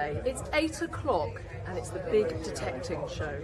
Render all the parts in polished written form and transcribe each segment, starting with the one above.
Thursday. It's 8 o'clock and it's the big detecting show.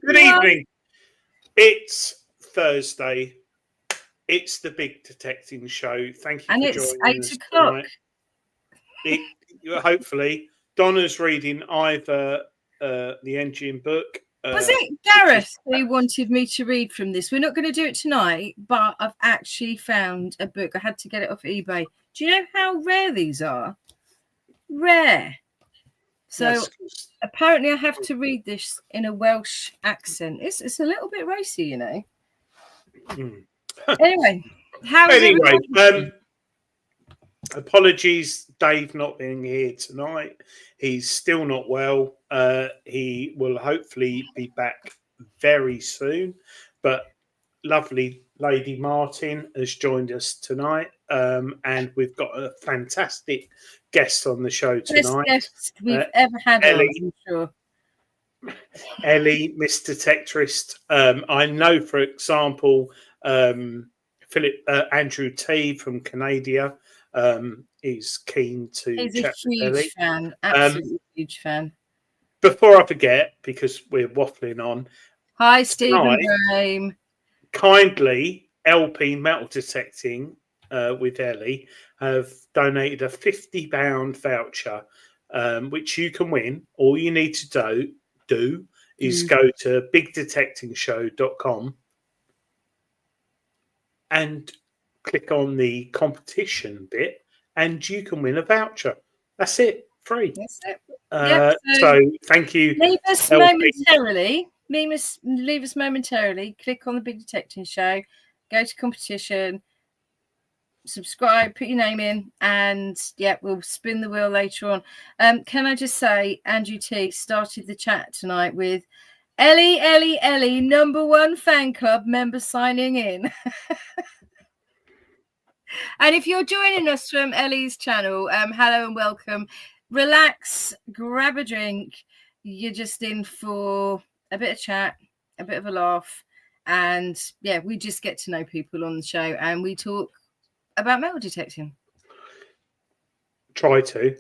Good evening. It's Thursday. It's the big detecting show. Thank you for joining us tonight. Hopefully, Donna's reading either the Engine book. Was it Gareth who wanted me to read from this? We're not going to do it tonight, but I've actually found a book. I had to get it off eBay. Do you know how rare these are? Rare. So yes. Apparently I have to read this in a Welsh accent. It's a little bit racy, you know. Anyway, how is apologies, Dave not being here tonight. He's still not well. He will hopefully be back very soon. But lovely Lady Martin has joined us tonight, and we've got a fantastic guest on the show tonight. Best guest we've ever had Ellie. on, I'm sure. Ellie, Miss Detectorist. I know, for example, Andrew T from Canada is keen to He's a chat with Ellie. huge fan, absolutely huge fan. Before I forget, because we're waffling on, hi Stephen Graham. Kindly, LP Metal Detecting with Ellie have donated a £50 voucher, which you can win. All you need to do is go to bigdetectingshow.com and click on the competition bit, and you can win a voucher. That's it, free. That's it. So thank you. Leave us momentarily. Leave us momentarily. Click on the Big Detecting Show. Go to competition. Subscribe. Put your name in, and we'll spin the wheel later on. Can I just say, Andrew T started the chat tonight with Ellie, #1 fan club member signing in. And if you're joining us from Ellie's channel, hello and welcome. Relax, grab a drink. You're just in for a bit of chat, a bit of a laugh, and we just get to know people on the show, and we talk about metal detecting. Try to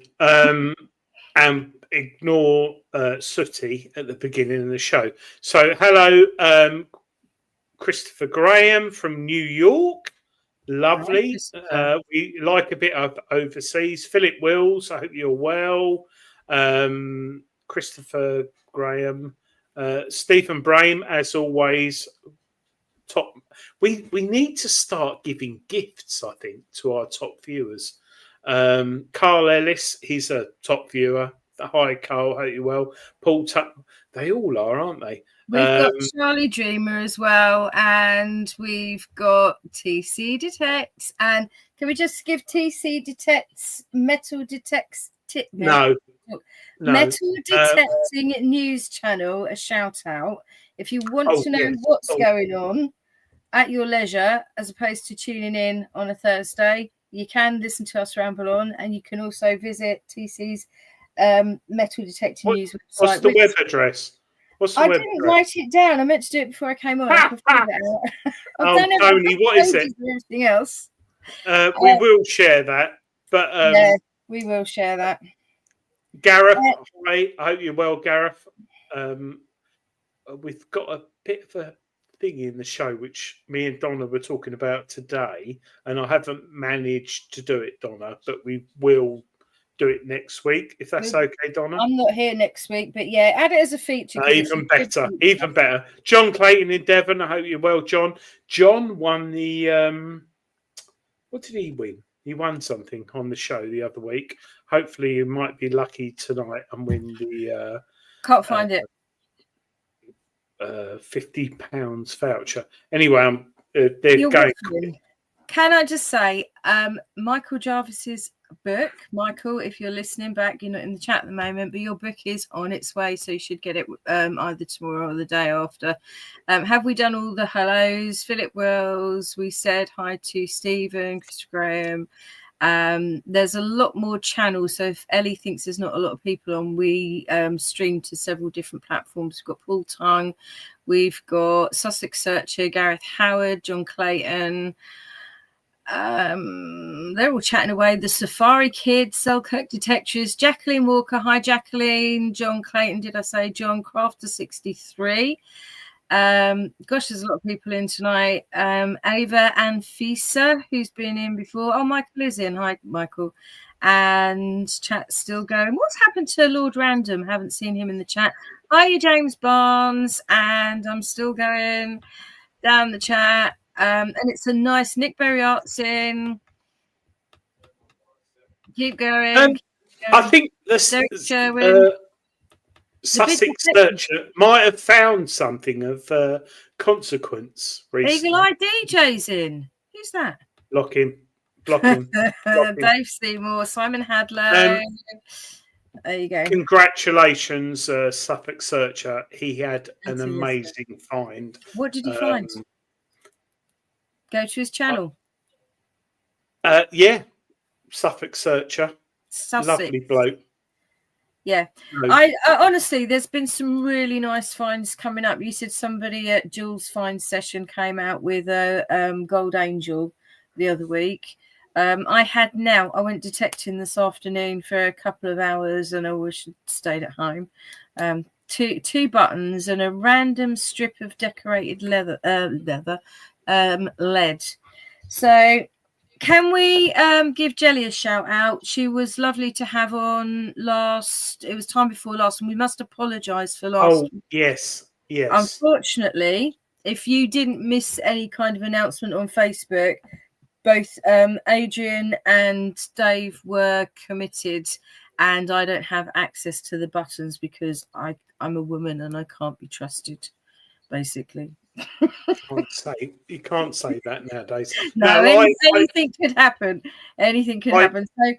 and ignore Sooty at the beginning of the show. So hello, Christopher Graham from New York. Lovely. We like a bit of overseas. Philip Wills, I hope you're well. Christopher Graham, Stephen Brame, as always. Top. We need to start giving gifts, I think, to our top viewers. Carl Ellis, he's a top viewer. Hi, Carl. Hope you're well. Paul Tuck. They all are, aren't they? We've got Charlie Dreamer as well, and we've got TC Detects. And can we just give TC Detects Metal Detects No. Metal Detecting News Channel a shout out if you want to know what's going on at your leisure, as opposed to tuning in on a Thursday. You can listen to us ramble on, and you can also visit TC's Metal Detecting News website. What's the web address? I didn't write it down. I meant to do it before I came on. I've done Tony, what is it? Everything else. We will share that. But we will share that. Gareth, I hope you're well, Gareth. We've got a bit of a thing in the show which me and Donna were talking about today, and I haven't managed to do it, Donna, but we will do it next week, if that's okay, Donna. I'm not here next week, but add it as a feature. Even better. John Clayton in Devon, I hope you're well, John. John won the what did he win? He won something on the show the other week. Hopefully you might be lucky tonight and win the can't find it. £50 voucher. Anyway, they're going. Can I just say, Michael Jarvis's book, Michael, if you're listening back, you're not in the chat at the moment, but your book is on its way, so you should get it either tomorrow or the day after. Have we done all the hellos? Philip Wells, we said hi to Stephen, Christopher Graham. There's a lot more channels, so if Ellie thinks there's not a lot of people on, we stream to several different platforms. We've got Paul Tongue, we've got Sussex Searcher, Gareth Howard, John Clayton. They're all chatting away. The Safari Kids, Selkirk Detectors, Jacqueline Walker. Hi, Jacqueline. John Clayton. Did I say John Crafter 63? Gosh, there's a lot of people in tonight. Ava Anfisa, who's been in before. Oh, Michael is in. Hi, Michael. And chat's still going. What's happened to Lord Random? Haven't seen him in the chat. Hiya, James Barnes. And I'm still going down the chat. And it's a nice Nick Berry Arts in. Keep going. I think the Sussex Searcher might have found something of consequence recently. Eagle Eye DJ's in. Who's that? Lock him. Block him. Dave Seymour, Simon Hadlow. There you go. Congratulations, Suffolk Searcher. He had an amazing find. What did he find? Go to his channel. Yeah, Suffolk Searcher. Sussex. Lovely bloke. Yeah, I honestly, there's been some really nice finds coming up. You said somebody at Jules' find session came out with a gold angel the other week. I went detecting this afternoon for a couple of hours, and I wish I'd stayed at home. Two buttons and a random strip of decorated lead. So. Can we give Jelly a shout out? She was lovely to have on last. It was time before last, and we must apologise for last. Oh, yes. Unfortunately, if you didn't miss any kind of announcement on Facebook, both Adrian and Dave were committed, and I don't have access to the buttons because I'm a woman and I can't be trusted, basically. You can't say that nowadays. No, anything could happen. Anything could happen. So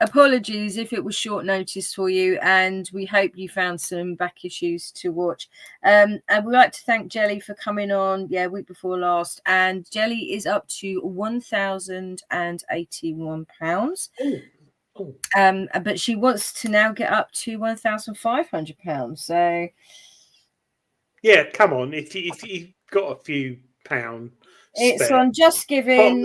apologies if it was short notice for you, and we hope you found some back issues to watch. And we'd like to thank Jelly for coming on, week before last. And Jelly is up to £1,081. But she wants to now get up to £1,500. So yeah, come on. If you got a few pounds, it's on Just Giving.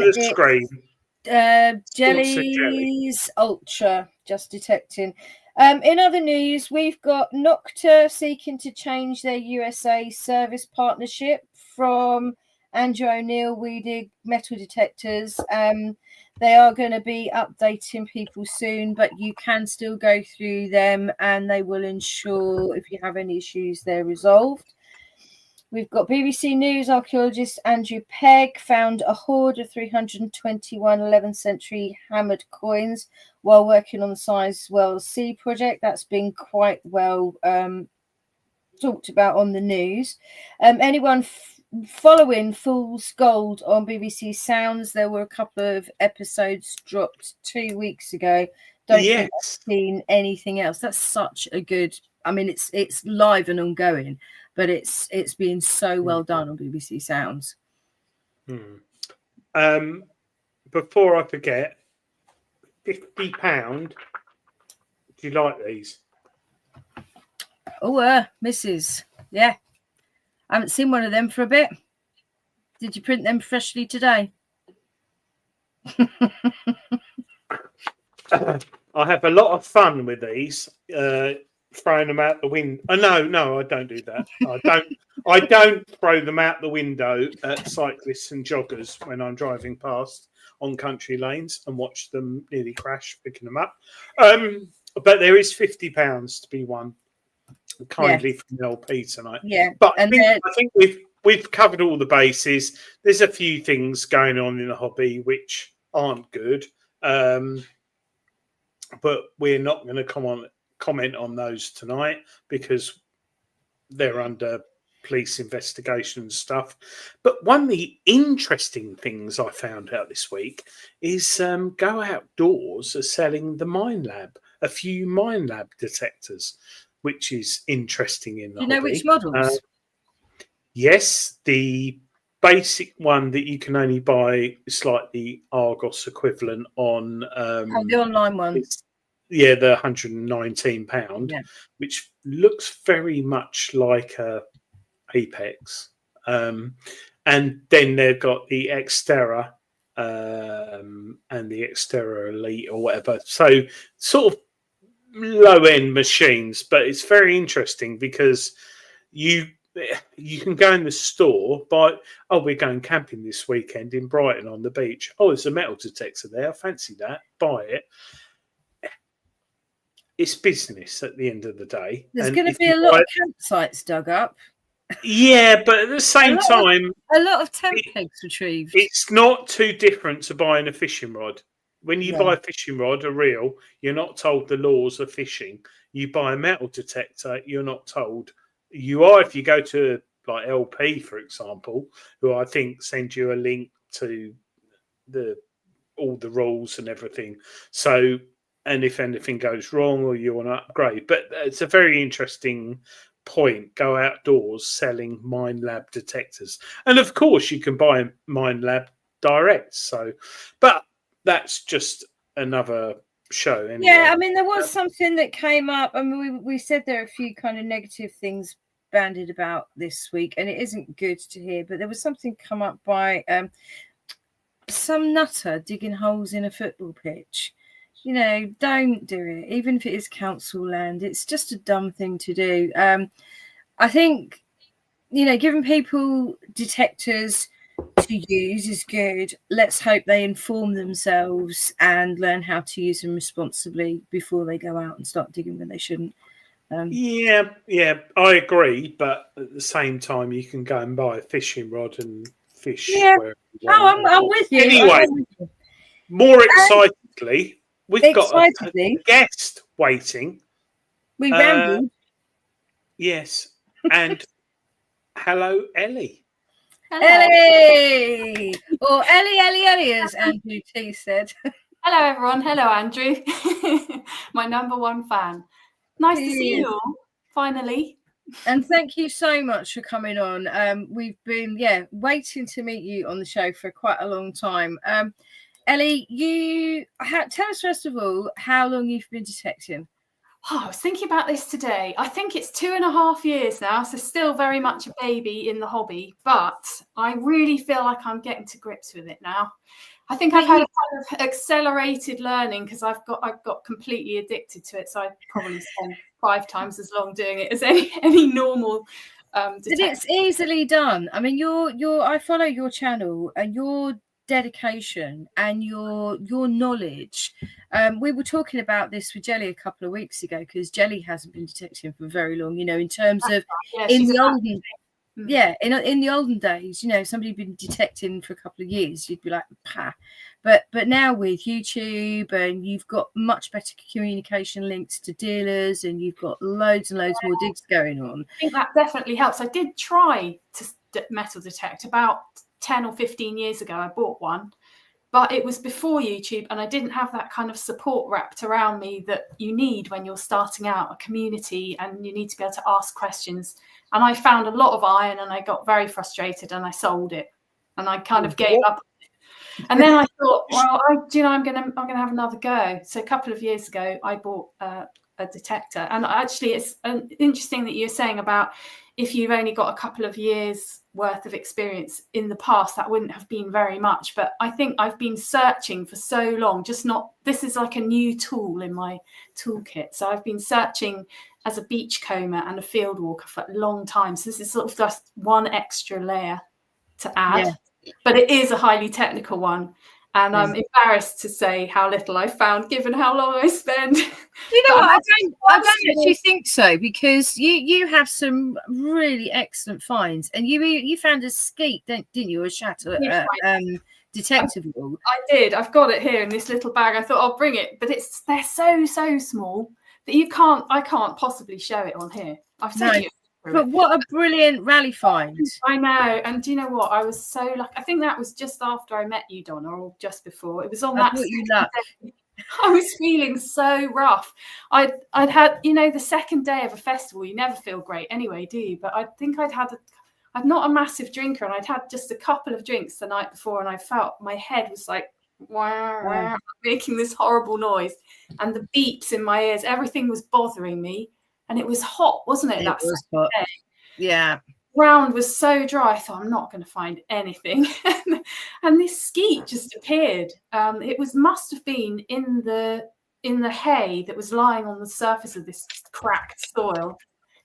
Jelly's Ultra, Just Detecting. In other news, we've got Nocta seeking to change their USA service partnership from Andrew O'Neill Weedig metal detectors. They are going to be updating people soon, but you can still go through them, and they will ensure if you have any issues, they're resolved. We've got BBC News archaeologist Andrew Pegg found a hoard of 321 11th century hammered coins while working on the Sizewell C project. That's been quite well talked about on the news. Anyone following Fool's Gold on BBC Sounds, there were a couple of episodes dropped 2 weeks ago. Don't think I've seen anything else. That's such a good... I mean, it's live and ongoing, but it's been so well done on BBC Sounds. Before I forget, £50. Do you like these? Oh, Mrs. Yeah. I haven't seen one of them for a bit. Did you print them freshly today? I have a lot of fun with these. Throwing them out the window. No, I don't do that. I don't throw them out the window at cyclists and joggers when I'm driving past on country lanes and watch them nearly crash picking them up. But there is £50 to be won kindly from the LP tonight. Yeah, but I think we've covered all the bases. There's a few things going on in the hobby which aren't good, but we're not going to comment on those tonight because they're under police investigation and stuff. But one of the interesting things I found out this week is Go Outdoors are selling the Mine Lab, a few Mine Lab detectors, which is interesting in the hobby. Do you know which models? Yes, the basic one that you can only buy is like the Argos equivalent on the online one. The £119, which looks very much like a Apex. And then they've got the Xterra and the Xterra Elite or whatever. So sort of low-end machines, but it's very interesting because you can go in the store, we're going camping this weekend in Brighton on the beach. Oh, there's a metal detector there. I fancy that. Buy it. It's business at the end of the day. There's going to be a lot of campsites dug up. Yeah, but at the same time... A lot of tent pegs retrieved. It's not too different to buying a fishing rod. When you buy a fishing rod, a reel, you're not told the laws of fishing. You buy a metal detector, you're not told. You are if you go to like LP, for example, who I think send you a link to the all the rules and everything. So, and if anything goes wrong or you want to upgrade, but it's a very interesting point. Go outdoors selling Mind Lab detectors, and of course you can buy Mind Lab direct. So, but that's just another show anyway. Yeah, I mean, there was something that came up. I mean, we said there are a few kind of negative things bandied about this week, and it isn't good to hear, but there was something come up by some nutter digging holes in a football pitch. You know, don't do it, even if it is council land. It's just a dumb thing to do. I think, you know, giving people detectors to use is good. Let's hope they inform themselves and learn how to use them responsibly before they go out and start digging when they shouldn't. Yeah, I agree. But at the same time, you can go and buy a fishing rod and fish. Yeah. Where you want. I'm with you. Anyway, more excitedly, we've got a guest waiting. We rambled. Yes, and hello, Ellie. Hello. Ellie! Or Ellie, as Andrew T said. Hello, everyone. Hello, Andrew. My #1 fan. Nice to see you all, finally. And thank you so much for coming on. We've been, waiting to meet you on the show for quite a long time. Ellie, tell us, first of all, how long you've been detecting. Oh, I was thinking about this today. I think it's 2.5 years now, so still very much a baby in the hobby, but I really feel like I'm getting to grips with it now. I think I've had a kind of accelerated learning because I've got completely addicted to it, so I probably spend 5 times as long doing it as any normal detective. But it's easily done. I mean, I follow your channel and your dedication and your knowledge. We were talking about this with Jelly a couple of weeks ago because Jelly hasn't been detecting for very long, you know, in terms of in the olden days, you know, somebody been detecting for a couple of years, you'd be like, pah. But now with YouTube, and you've got much better communication links to dealers, and you've got loads and loads more digs going on. I think that definitely helps. I did try to metal detect about 10 or 15 years ago. I bought one, but it was before YouTube, and I didn't have that kind of support wrapped around me that you need when you're starting out, a community, and you need to be able to ask questions. And I found a lot of iron, and I got very frustrated, and I sold it, and I kind of gave up. And then I thought, well, I'm gonna have another go. So a couple of years ago, I bought a detector, and actually, it's interesting that you're saying about if you've only got a couple of years worth of experience in the past, that wouldn't have been very much. But I think I've been searching for so long, this is like a new tool in my toolkit. So I've been searching as a beachcomber and a field walker for a long time. So this is sort of just one extra layer to add, but it is a highly technical one. And I'm embarrassed to say how little I found, given how long I spend. You know what? I don't actually think so, because you have some really excellent finds, and you found a skeet, didn't you? A shatter detective wall. I did. I've got it here in this little bag. I thought I'll bring it, but they're so small that I can't possibly show it on here. I've sent you. But what a brilliant rally find. I know. And do you know what? I was so lucky. I think that was just after I met you, Donna, or just before. It was on that. I was feeling so rough. I'd had, you know, the second day of a festival, you never feel great anyway, do you? But I think I'm not a massive drinker, and I'd had just a couple of drinks the night before, and I felt my head was like, wow, making this horrible noise. And the beeps in my ears, everything was bothering me. And it was hot, wasn't it? It was hot. Day? Yeah. Ground was so dry. I thought, I'm not going to find anything. And this skeet just appeared. It must have been in the hay that was lying on the surface of this cracked soil,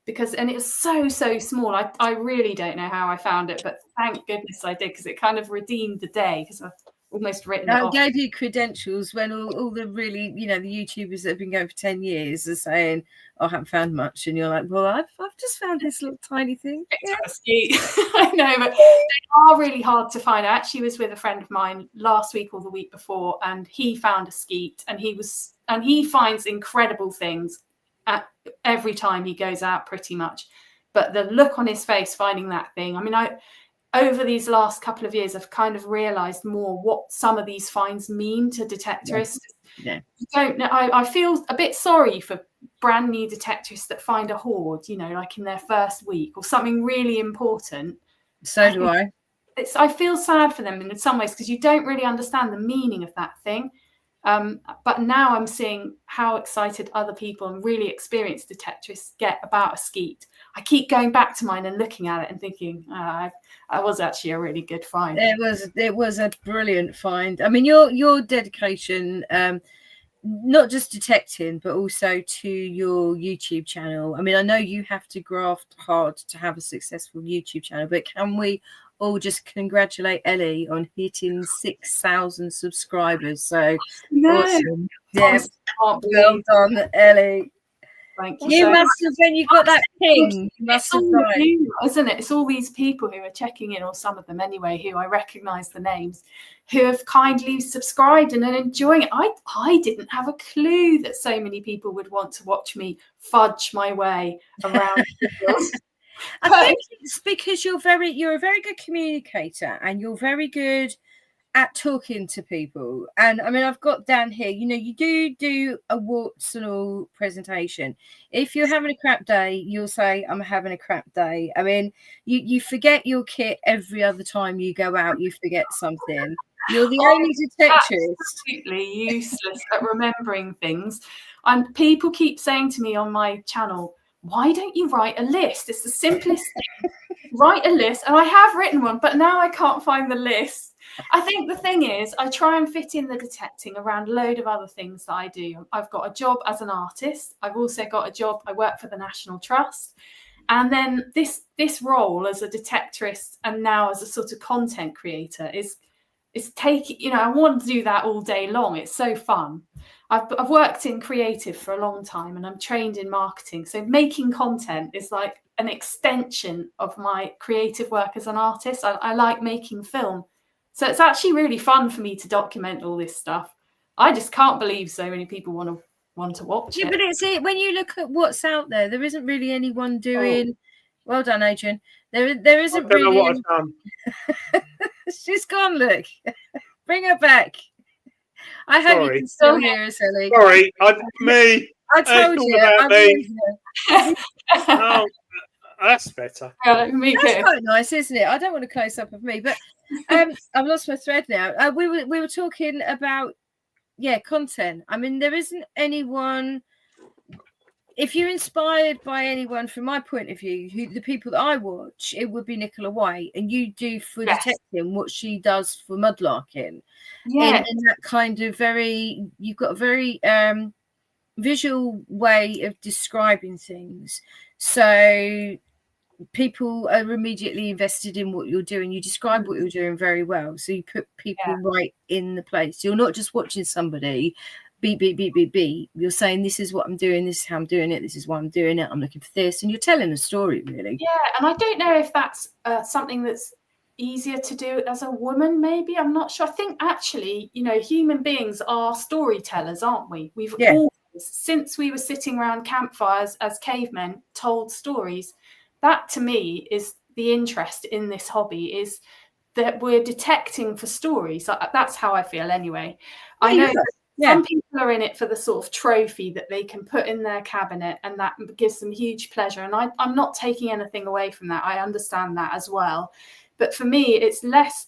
and it was so small. I really don't know how I found it, but thank goodness I did, because it kind of redeemed the day, because I've almost written it off. Gave you credentials when all the really, you know, the YouTubers that have been going for 10 years are saying, I haven't found much, and you're like, well, I've just found this little tiny thing. I know, but they are really hard to find. I actually was with a friend of mine last week or the week before, and he found a skeet, and he finds incredible things every time he goes out, pretty much. But the look on his face finding that thing, I mean, over these last couple of years, I've kind of realised more what some of these fines mean to detectorists. Yeah. You don't know. I feel a bit sorry for brand new detectorists that find a hoard, you know, like in their first week or something really important. So do I. I feel sad for them in some ways because you don't really understand the meaning of that thing. But now I'm seeing how excited other people and really experienced detectorists get about a skeet. I keep going back to mine and looking at it and thinking, that was actually a really good find. It was a brilliant find. I mean, your dedication, not just detecting, but also to your YouTube channel. I mean, I know you have to graft hard to have a successful YouTube channel, but can we all just congratulate Ellie on hitting 6,000 subscribers? So awesome. Yeah, well done, Ellie. Thank you. You must have, when you got that ping, you must have died. Isn't it? It's all these people who are checking in, or some of them anyway, who I recognise the names, who have kindly subscribed and are enjoying it. I didn't have a clue that so many people would want to watch me fudge my way around. I think it's because you're a very good communicator and you're very good at talking to people. And I mean, I've got down here, you know, you do a warts and all presentation. If you're having a crap day, you'll say, I'm having a crap day. I mean, you forget your kit every other time you go out, you forget something. You're the only detectorist. Absolutely useless at remembering things. And people keep saying to me on my channel, why don't you write a list? It's the simplest thing. Write a list. And I have written one, but now I can't find the list. I think the thing is, I try and fit in the detecting around a load of other things that I do. I've got a job as an artist. I've also got a job, I work for the National Trust. And then this role as a detectorist and now as a sort of content creator is taking, you know, I want to do that all day long. It's so fun. I've worked in creative for a long time and I'm trained in marketing. So making content is like an extension of my creative work as an artist. I like making film. So it's actually really fun for me to document all this stuff. I just can't believe so many people want to watch it. Yeah, but it's it when you look at what's out there, there isn't really anyone doing. Well done, Adrian. There isn't really. I don't know what I've done. She's gone. Look, bring her back. I hope you can still hear us, Ellie. Sorry, me. I told you. I me. Oh, that's better. That's quite nice, isn't it? I don't want a close up of me, but I've lost my thread now. We were talking about content. I mean, there isn't anyone. If you're inspired by anyone, from my point of view, the people that I watch, it would be Nicola White, and you do for detecting what she does for mudlarking. Yeah, in that kind of you've got a very visual way of describing things, so people are immediately invested in what you're doing. You describe what you're doing very well, so you put people right in the place. You're not just watching somebody beep, beep, beep, beep, beep. You're saying, this is what I'm doing, this is how I'm doing it, this is why I'm doing it, I'm looking for this, and you're telling a story, really. Yeah, and I don't know if that's something that's easier to do as a woman, maybe. I'm not sure. I think actually, you know, human beings are storytellers, aren't we? We've always, since we were sitting around campfires as cavemen, told stories. That, to me, is the interest in this hobby, is that we're detecting for stories. That's how I feel anyway. I know some people are in it for the sort of trophy that they can put in their cabinet, and that gives them huge pleasure. And I'm not taking anything away from that. I understand that as well. But for me, it's less,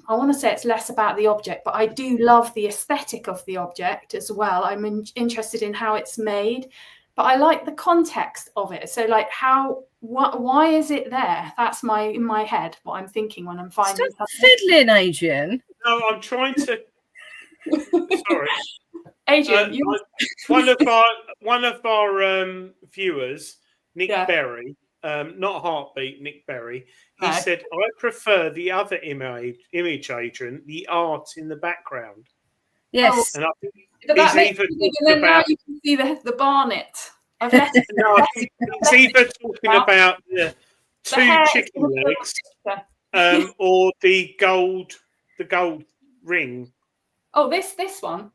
I want to say it's less about the object, but I do love the aesthetic of the object as well. I'm interested in how it's made, but I like the context of it. So like why is it there? That's in my head, what I'm thinking when I'm finding something. Fiddling, Adrian. No, I'm trying to. Sorry, Adrian. One of our viewers, Nick Berry, not Heartbeat, Nick Berry. He said, "I prefer the other image, Adrian, the art in the background." Yes, and I think now you can see the barnet. I've left he's either talking about the two chicken legs, or the gold ring. Oh, this one.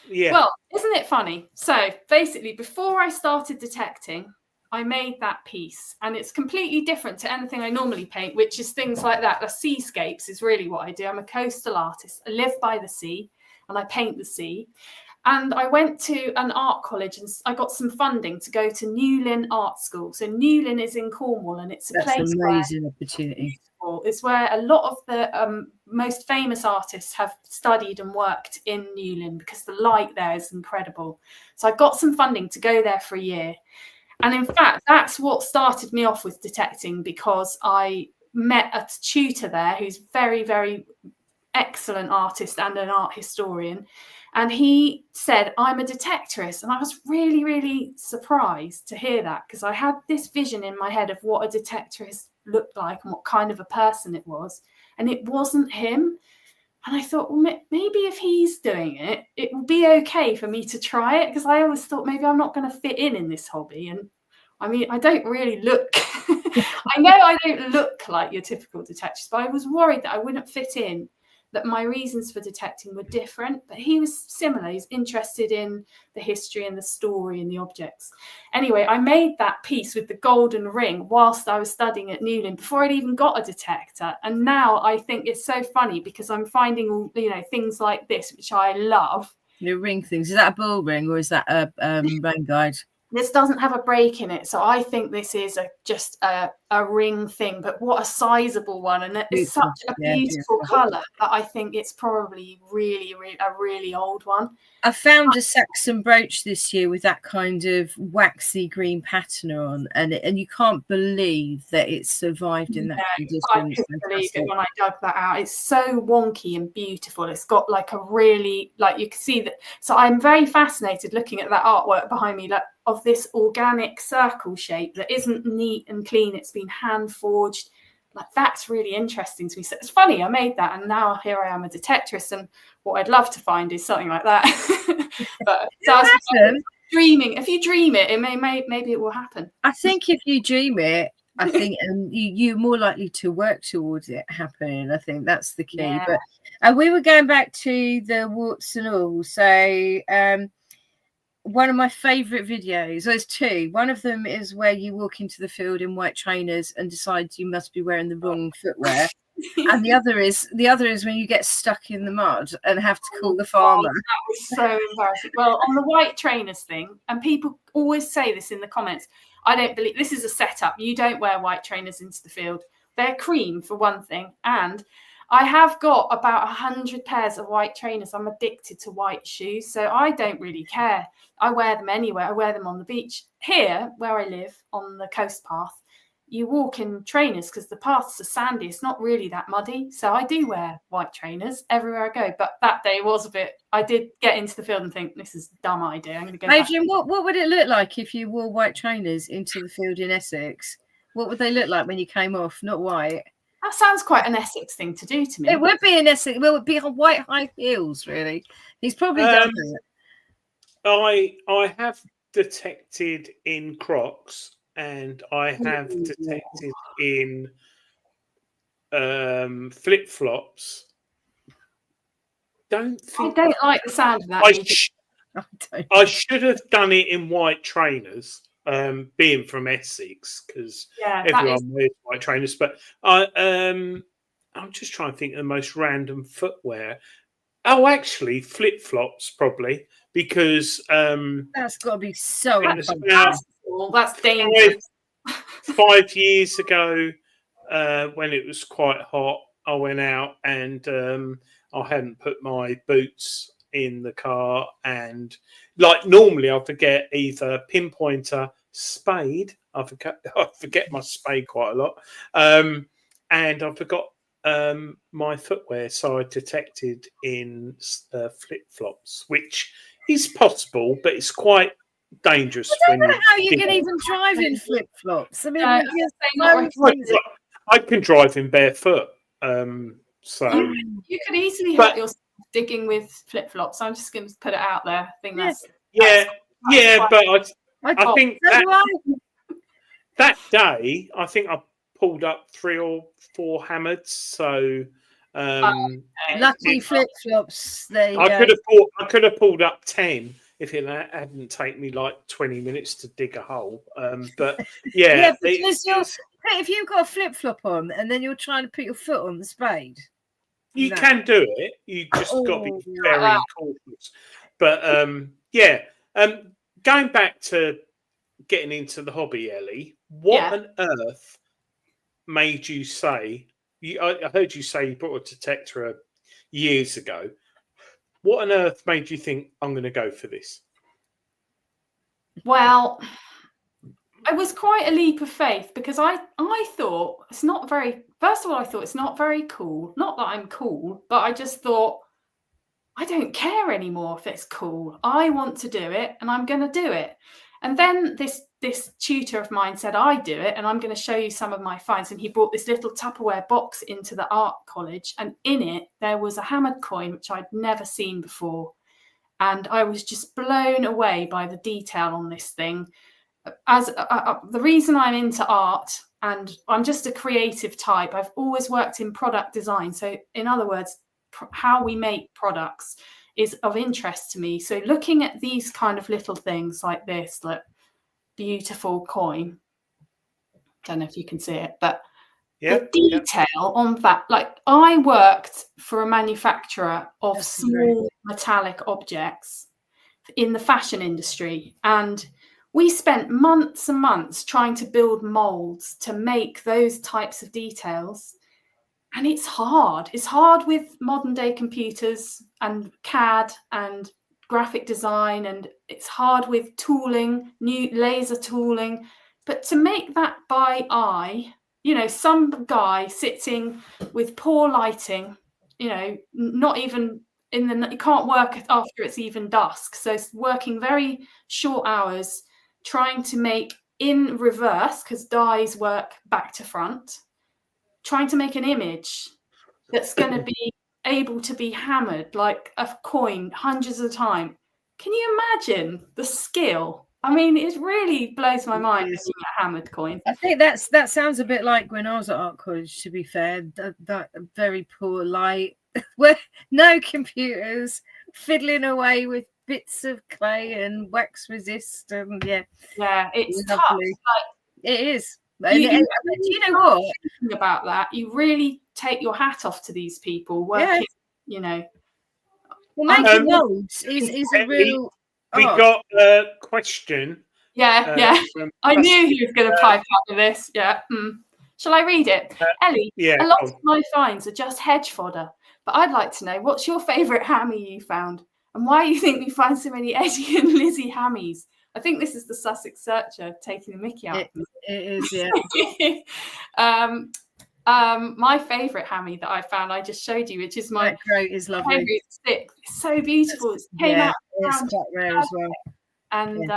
Yeah. Well, isn't it funny? So basically, before I started detecting, I made that piece, and it's completely different to anything I normally paint, which is things like that. The seascapes is really what I do. I'm a coastal artist. I live by the sea and I paint the sea. And I went to an art college and I got some funding to go to Newlyn Art School. So Newlyn is in Cornwall, and it's a place amazing opportunity. It's where a lot of the most famous artists have studied and worked in Newlyn, because the light there is incredible. So I got some funding to go there for a year. And in fact, that's what started me off with detecting, because I met a tutor there who's very, very excellent artist and an art historian. And he said, I'm a detectorist. And I was really, really surprised to hear that, because I had this vision in my head of what a detectorist looked like and what kind of a person it was. And it wasn't him. And I thought, well, maybe if he's doing it, it will be okay for me to try it, because I always thought maybe I'm not going to fit in this hobby. And I mean, I don't really look, I know I don't look like your typical detectorist, but I was worried that I wouldn't fit in, that my reasons for detecting were different. But he was similar. He's interested in the history and the story and the objects. Anyway, I made that piece with the golden ring whilst I was studying at Newlyn, before I'd even got a detector. And now I think it's so funny, because I'm finding all, things like this, which I love. Your ring things. Is that a bull ring or is that a rain guide? This doesn't have a break in it, so I think this is just a ring thing, but what a sizable one, and it's such a beautiful colour that I think it's probably really, really a really old one. I found a Saxon brooch this year with that kind of waxy green pattern on, and you can't believe that it's survived in that condition. I couldn't believe it when I dug that out. It's so wonky and beautiful. It's got like a really, like, you can see that. So I'm very fascinated looking at that artwork behind me, like, of this organic circle shape that isn't neat and clean. It's been hand forged. Like, that's really interesting to me. So it's funny, I made that, and now here I am, a detectorist, and what I'd love to find is something like that. But dreaming, if you dream it, maybe it will happen. I think if you dream it, I think you're more likely to work towards it happening. I think that's the key. Yeah. But we were going back to the warts and all. So one of my favourite videos, there's two. One of them is where you walk into the field in white trainers and decide you must be wearing the wrong footwear. And the other is when you get stuck in the mud and have to call the farmer. That was so embarrassing. Well, on the white trainers thing, and people always say this in the comments, I don't believe this is a setup. You don't wear white trainers into the field. They're cream, for one thing, and I have got about 100 pairs of white trainers. I'm addicted to white shoes, so I don't really care. I wear them anywhere. I wear them on the beach. Here, where I live, on the coast path, you walk in trainers because the paths are sandy. It's not really that muddy. So I do wear white trainers everywhere I go. But that day was a bit, I did get into the field and think, this is a dumb idea. I'm going to go Adrian, what would it look like if you wore white trainers into the field in Essex? What would they look like when you came off? Not white. That sounds quite an Essex thing to do to me. It would be an Essex. Well, it would be on white high heels, really. He's probably done it. I have detected in Crocs, and I have detected in flip flops. I don't like the sound of that. I should have done it in white trainers, being from Essex, because everyone wears white trainers. But I'm just trying to think of the most random footwear. Oh, actually, flip flops probably, because that's got to be so. That's dangerous. 5 years ago, when it was quite hot, I went out and I hadn't put my boots in the car, and like normally I forget either pinpointer, spade. I forget my spade quite a lot, and I forgot my footwear, so I detected in flip flops, which is possible, but it's quite dangerous. I don't know how you can even drive in flip flops. I mean, I can drive in barefoot. So you could easily hurt yourself digging with flip flops. I'm just going to put it out there. I think that's but I think that day, I think I pulled up 3 or 4 hammers. So lucky flip flops. I could have pulled up 10 if it hadn't taken me like 20 minutes to dig a hole. But yeah, Yeah, because if you've got a flip flop on and then you're trying to put your foot on the spade, you can do it. You just got to be very cautious. But going back to getting into the hobby, Ellie, what on earth made you say? I heard you say you bought a detector years ago. What on earth made you think I'm going to go for this? Well, it was quite a leap of faith because I thought it's not very. First of all, I thought it's not very cool. Not that I'm cool, but I just thought I don't care anymore if it's cool. I want to do it, and I'm going to do it. And then this tutor of mine said, I do it, and I'm going to show you some of my finds. And he brought this little Tupperware box into the art college, and in it there was a hammered coin, which I'd never seen before. And I was just blown away by the detail on this thing. As the reason I'm into art, and I'm just a creative type, I've always worked in product design. So in other words, how we make products is of interest to me. So looking at these kind of little things like this, like beautiful coin, don't know if you can see it, but the detail on that, like I worked for a manufacturer of small metallic objects in the fashion industry, and we spent months and months trying to build molds to make those types of details. And it's hard. It's hard with modern day computers and CAD and graphic design, and it's hard with tooling, new laser tooling. But to make that by eye, you know, some guy sitting with poor lighting, you know, not even in the, you can't work after it's even dusk. So it's working very short hours, trying to make in reverse, because dyes work back to front, trying to make an image that's going to be able to be hammered like a coin hundreds of times. Can you imagine the skill? I mean, it really blows my mind looking at hammered coins. I think that sounds a bit like when I was at art college, to be fair. That very poor light, where no computers, fiddling away with bits of clay and wax resist, and it's lovely. tough. Like, it is. You know what? Thinking about that, you really take your hat off to these people working. You know, well, making molds is a real. We got a question. I knew he was going to pipe up with this. Shall I read it? Ellie, a lot of my finds are just hedge fodder, but I'd like to know, what's your favourite hammy you found, and why you think we find so many Eddie and Lizzie hammies? I think this is the Sussex Searcher taking the mickey out. It is, my favourite hammy that I found, I just showed you, which is my great, is lovely. Favourite stick. It's so beautiful. It came out. It's quite rare as well. And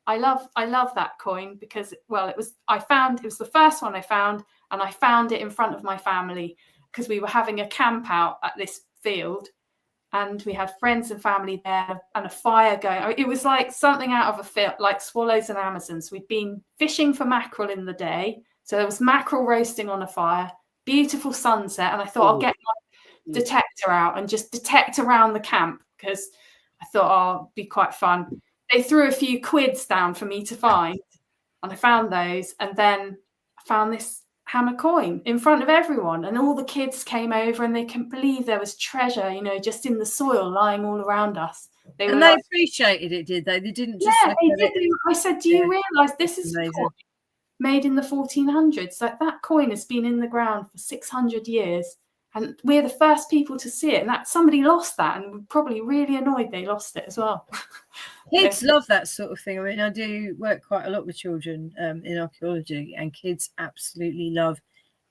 I love that coin because, well, it was the first one I found, and I found it in front of my family because we were having a camp out at this field, and we had friends and family there and a fire going. It was like something out of a film, like Swallows and Amazons. We'd been fishing for mackerel in the day, so there was mackerel roasting on a fire, beautiful sunset, and I thought I'll get my detector out and just detect around the camp because I thought it'd be quite fun. They threw a few quids down for me to find, and I found those, and then I found this hammer coin in front of everyone, and all the kids came over and they couldn't believe there was treasure, you know, just in the soil lying all around us. They appreciated it, did they? They didn't just they did. I said, do you realise this is a coin made in the 1400s? Like, that coin has been in the ground for 600 years, and we're the first people to see it, and that somebody lost that and were probably really annoyed they lost it as well. Kids love that sort of thing. I mean, I do work quite a lot with children in archaeology, and kids absolutely love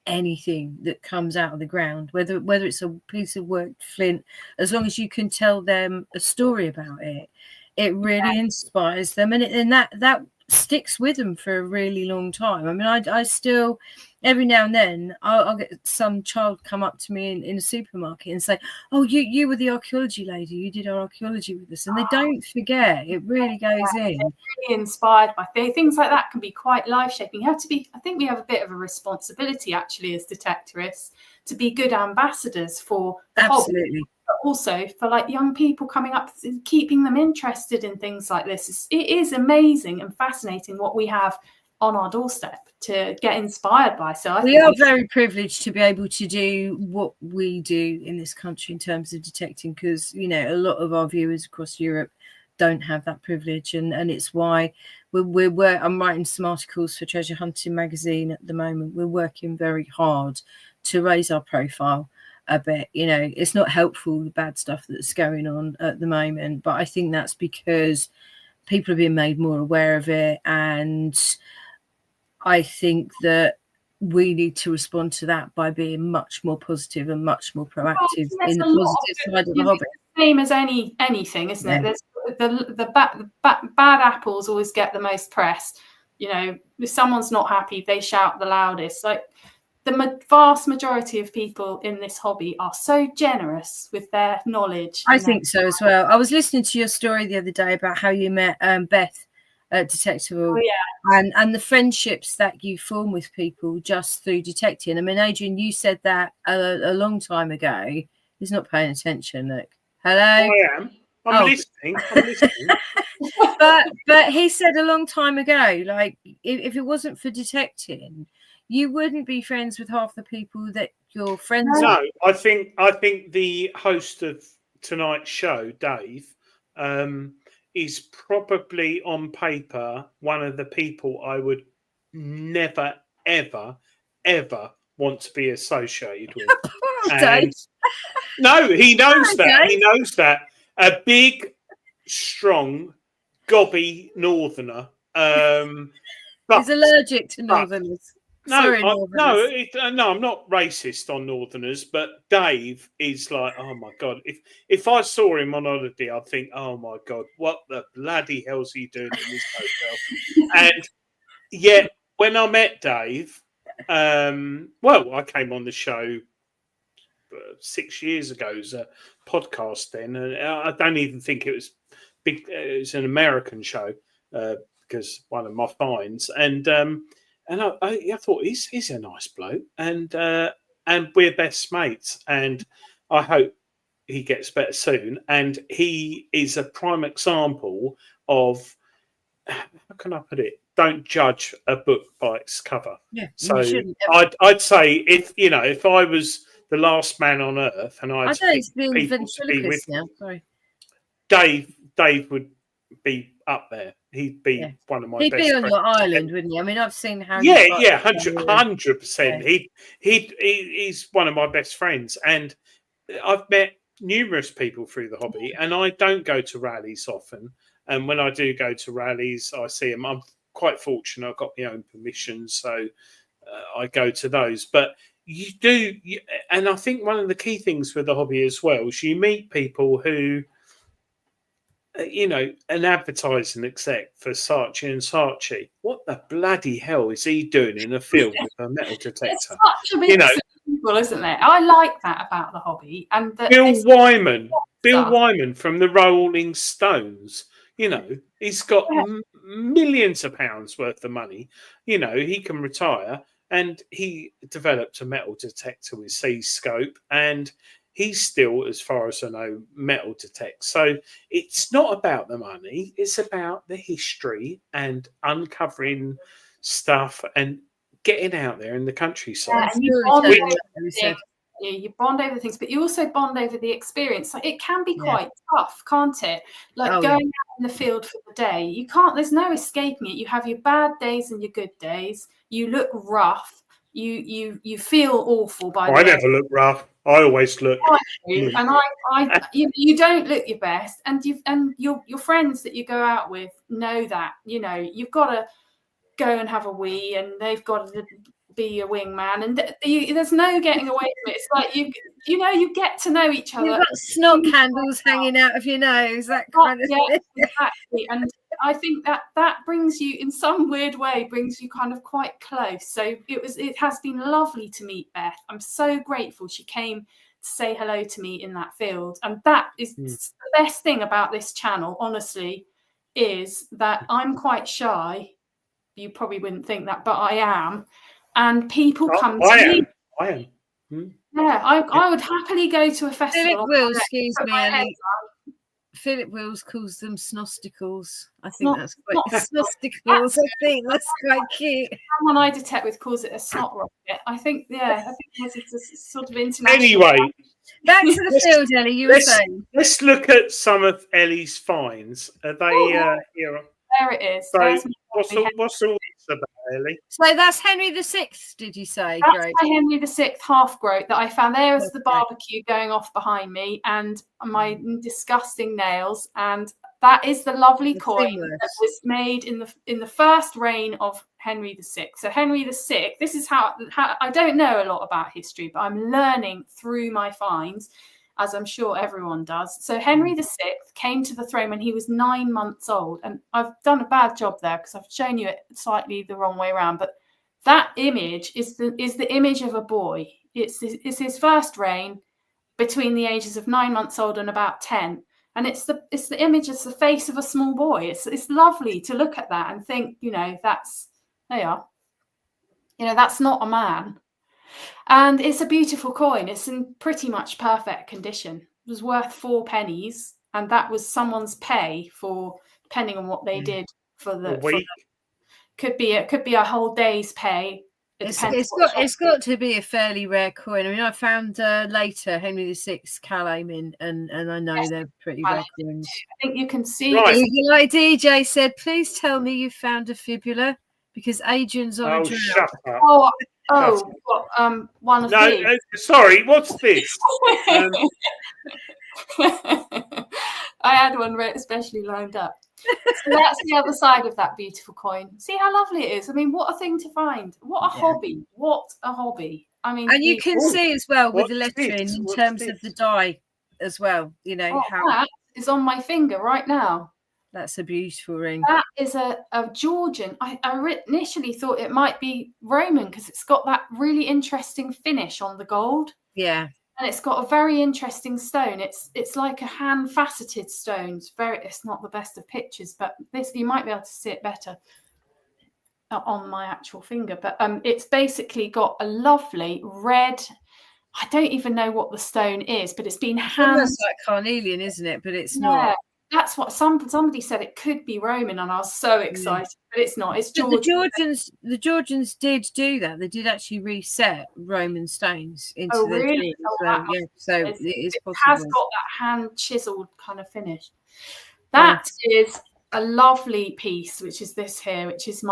anything that comes out of the ground, whether it's a piece of worked flint, as long as you can tell them a story about it. It really inspires them, and that sticks with them for a really long time. I mean, I still, every now and then, I'll get some child come up to me in a supermarket and say, "Oh, you were the archaeology lady. You did our archaeology with us," and they don't forget. It really goes in. They're really inspired by things like that. Can be quite life shaping. You have to be. I think we have a bit of a responsibility actually as detectorists to be good ambassadors for the absolutely. hobby, also for like young people coming up, keeping them interested in things like this. It is amazing and fascinating what we have on our doorstep to get inspired by. So we are very privileged to be able to do what we do in this country in terms of detecting, because, you know, a lot of our viewers across Europe don't have that privilege, and it's why I'm writing some articles for Treasure Hunting magazine at the moment. We're working very hard to raise our profile a bit. You know, it's not helpful, the bad stuff that's going on at the moment, but I think that's because people are being made more aware of it, and I think that we need to respond to that by being much more positive and much more proactive in the positive side of the hobby. Same as anything, isn't it? There's the bad apples always get the most press. You know, if someone's not happy, they shout the loudest. Like, the vast majority of people in this hobby are so generous with their knowledge. I think so as well. I was listening to your story the other day about how you met Beth at Detectable, and the friendships that you form with people just through detecting. I mean, Adrian, you said that a long time ago. He's not paying attention. Look, hello. I am. I'm listening. I'm listening. but he said a long time ago, like, if it wasn't for detecting, you wouldn't be friends with half the people that you're friends with. No, I think the host of tonight's show, Dave, is probably on paper one of the people I would never, ever, ever want to be associated with. And no, he knows that. He knows that. A big, strong, gobby northerner. He's allergic to northerners. No, I'm not racist on northerners, but Dave is like, oh my god! If I saw him on holiday, I'd think, oh my god, what the bloody hell's he doing in this hotel? And yet, when I met Dave, well, I came on the show 6 years ago as a podcast then, and I don't even think it was big. It was an American show because one of my finds, and I thought he's a nice bloke, and we're best mates, and I hope he gets better soon. And he is a prime example of, how can I put it? Don't judge a book by its cover. Yeah, so I'd say if I was the last man on earth, and I know he's being ventriloquist now. Sorry, Dave would be up there. He'd be one of my best friends. He'd be on your island, wouldn't he? I mean, I've seen how. 100%. He's one of my best friends, and I've met numerous people through the hobby, and I don't go to rallies often. And when I do go to rallies, I see them. I'm quite fortunate. I've got my own permissions, so I go to those. But you do, and I think one of the key things with the hobby as well is you meet people who, an advertising exec for Saatchi & Saatchi. What the bloody hell is he doing in a field with a metal detector? It's such a mix of people, isn't it? I like that about the hobby. And Bill Wyman from the Rolling Stones. He's got millions of pounds worth of money. He can retire, and he developed a metal detector with C-scope, and he's still, as far as I know, metal detects. So it's not about the money. It's about the history and uncovering stuff and getting out there in the countryside. You bond over things, but you also bond over the experience. Like, it can be quite tough, can't it? Like going out in the field for the day, you can't. There's no escaping it. You have your bad days and your good days. You look rough. You feel awful by. I never look rough. I always look. And you don't look your best, and your friends that you go out with know that. You've got to go and have a wee, and they've got to be a wingman, and there's no getting away from it. It's like you get to know each other. You've got snot candles hanging out of your nose, that kind of thing. Exactly. And I think that brings you, in some weird way, kind of quite close. So it has been lovely to meet Beth. I'm so grateful she came to say hello to me in that field, and that is the best thing about this channel, honestly, is that I'm quite shy. You probably wouldn't think that, but I am. And people come to me. I am. Yeah, I would happily go to a festival. Philip Wills, excuse put me, my head Ellie. Philip Wills calls them snosticles. I think Snot- that's quite snot- snosticles. I think that's quite cute. Someone I detect with calls it a snot rocket. I think it's a sort of international. Anyway, Back to the field, Ellie. You were saying. let's look at some of Ellie's finds. Are they here? There it is. So, There's my what's all this about, Ellie? So that's Henry VI, did you say? That's Great. my Henry VI half groat that I found. There's the Okay. barbecue going off behind me, and my disgusting nails. And that is the lovely coin that was made in the first reign of Henry VI. So Henry VI. This is how I don't know a lot about history, but I'm learning through my finds, as I'm sure everyone does. So Henry VI came to the throne when he was 9 months old. And I've done a bad job there because I've shown you it slightly the wrong way around. But that image is the image of a boy. It's his first reign between the ages of 9 months old and about 10. And it's the image, it's the face of a small boy. It's lovely to look at that and think, that's not a man. And it's a beautiful coin. It's in pretty much perfect condition. It was worth 4 pennies, and that was someone's pay for, depending on what they did for the week. Could be a whole day's pay. It's got to be a fairly rare coin. I mean, I found later Henry VI Calais mint, and I know they're pretty rare coins. I think you can see. Right. Like DJ said, please tell me you found a fibula because Adrian's on a drill. Shut up. One of these. No, sorry, what's this? I had one especially lined up. So that's the other side of that beautiful coin. See how lovely it is. I mean, what a thing to find. What a hobby. What a hobby. I mean, and you can see as well with the What's lettering this? in What's terms this? of the die as well. You know how that is on my finger right now. that's a beautiful ring. That is a Georgian. I initially thought it might be Roman because it's got that really interesting finish on the gold. Yeah. And it's got a very interesting stone. It's like a hand faceted stone. It's not the best of pictures, but this you might be able to see it better on my actual finger. But it's basically got a lovely red. I don't even know what the stone is, but it's been Almost like carnelian, isn't it? But it's not. That's what somebody said. It could be Roman, and I was so excited, but it's not. It's Georgian. The Georgians did do that. They did actually reset Roman stones into their really? as well. Yeah, so it is possible. It has got that hand chiseled kind of finish. That is a lovely piece, which is this here, which is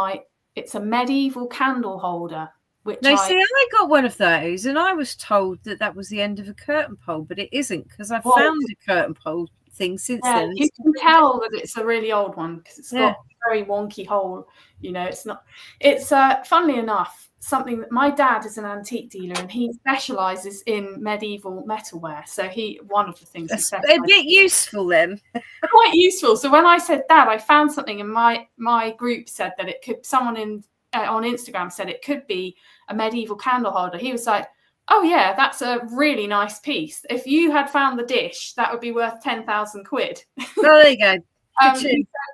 it's a medieval candle holder. I got one of those, and I was told that was the end of a curtain pole, but it isn't because I found a curtain pole thing since then. You can tell that it's a really old one because it's got a very wonky hole. It's not. It's funnily enough something that my dad is an antique dealer and he specializes in medieval metalware. So one of the things That's a bit useful then. Quite useful. So when I said, Dad, I found something, and my group said that it could. Someone on Instagram said it could be a medieval candle holder. He was like, oh yeah, that's a really nice piece. If you had found the dish, that would be worth 10,000 quid. Oh, there you go.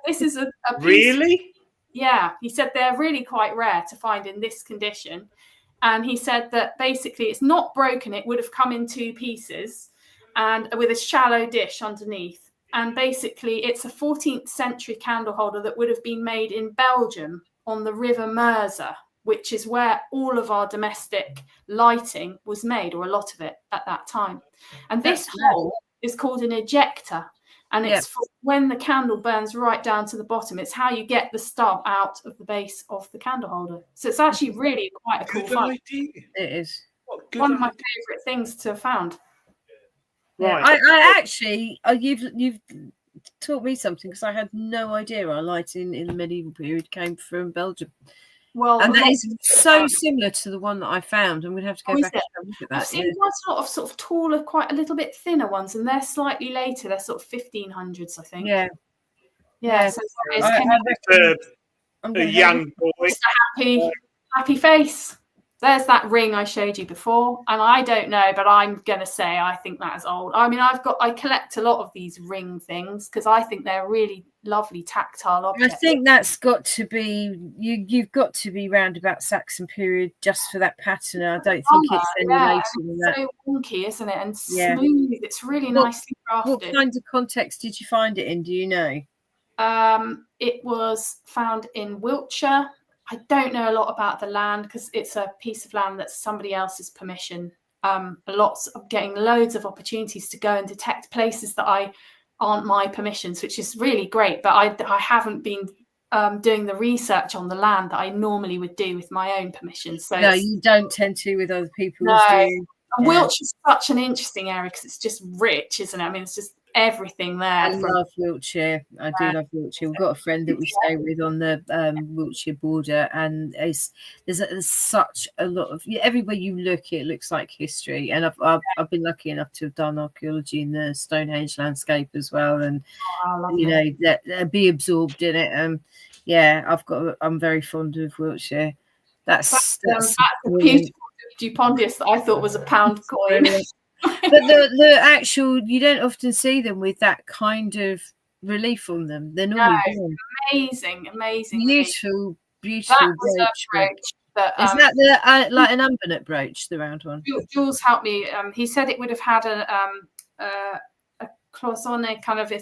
This is a piece. Really? Yeah, he said they're really quite rare to find in this condition. And he said that basically it's not broken. It would have come in 2 pieces and with a shallow dish underneath. And basically it's a 14th century candle holder that would have been made in Belgium on the River Meuse, which is where all of our domestic lighting was made, or a lot of it at that time. And this hole is called an ejector. And it's for when the candle burns right down to the bottom. It's how you get the stub out of the base of the candle holder. So it's actually really quite a cool find. It is. One of my favourite things to have found. Right. I actually, you've taught me something because I had no idea our lighting in the medieval period came from Belgium. Well, and that is so similar to the one that I found. I'm going to have to go back and have a look at that. I've seen quite a lot of sort of taller, quite a little bit thinner ones, and they're slightly later. They're sort of 1500s, I think. Yeah. So a young boy, happy face. there's that ring I showed you before, and I don't know, but I'm gonna say I think that is old. I mean, I collect a lot of these ring things because I think they're really lovely tactile objects. I think that's got to be you've got to be round about Saxon period just for that pattern. I don't think it's any later than that. So wonky, isn't it? And smooth. It's really nicely crafted. What kind of context did you find it in? Do you know? It was found in Wiltshire. I don't know a lot about the land because it's a piece of land that's somebody else's permission. Getting loads of opportunities to go and detect places that aren't my permissions, which is really great. But I haven't been doing the research on the land that I normally would do with my own permission. So no, you don't tend to with other people's. No. Do you? And Wiltshire's such an interesting area because it's just rich, isn't it? I mean, it's just everything there. I love Wiltshire. I do love Wiltshire. We've got a friend that we stay with on the Wiltshire border, and there's such a lot of everywhere you look, it looks like history. And I've been lucky enough to have done archaeology in the Stonehenge landscape as well, and that be absorbed in it. I'm very fond of Wiltshire. That's a beautiful Dupondius that I thought was a pound coin. But the actual, you don't often see them with that kind of relief on them. They're normally amazing, beautiful that was brooch. Is that the like an unbonnet brooch, the round one? Jules helped me. He said it would have had a cloisonné kind of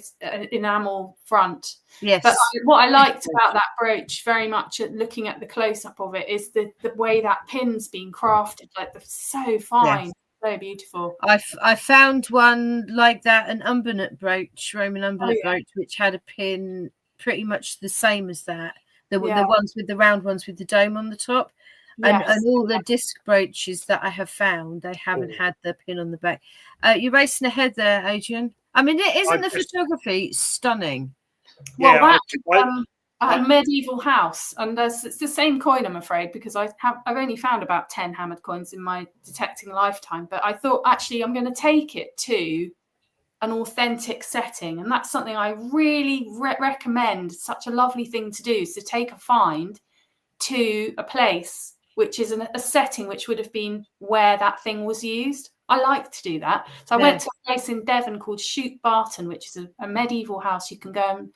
enamel front. Yes. But what I liked about that brooch very much, looking at the close up of it, is the way that pin's been crafted. Like so fine. Yes. So beautiful. I found one like that, an unbonnet brooch, Roman unbonnet brooch, which had a pin pretty much the same as that. The ones with the round ones with the dome on the top. Yes. And all the disc brooches that I have found, they haven't had the pin on the back. You're racing ahead there, Adrian. I mean, isn't the photography stunning? Well, a medieval house, and it's the same coin, I'm afraid, because I've only found about 10 hammered coins in my detecting lifetime. But I thought, actually, I'm going to take it to an authentic setting, and that's something I really recommend. Such a lovely thing to do, is to take a find to a place which is a setting which would have been where that thing was used. I like to do that. So I went to a place in Devon called Shoot Barton, which is a medieval house. You can go and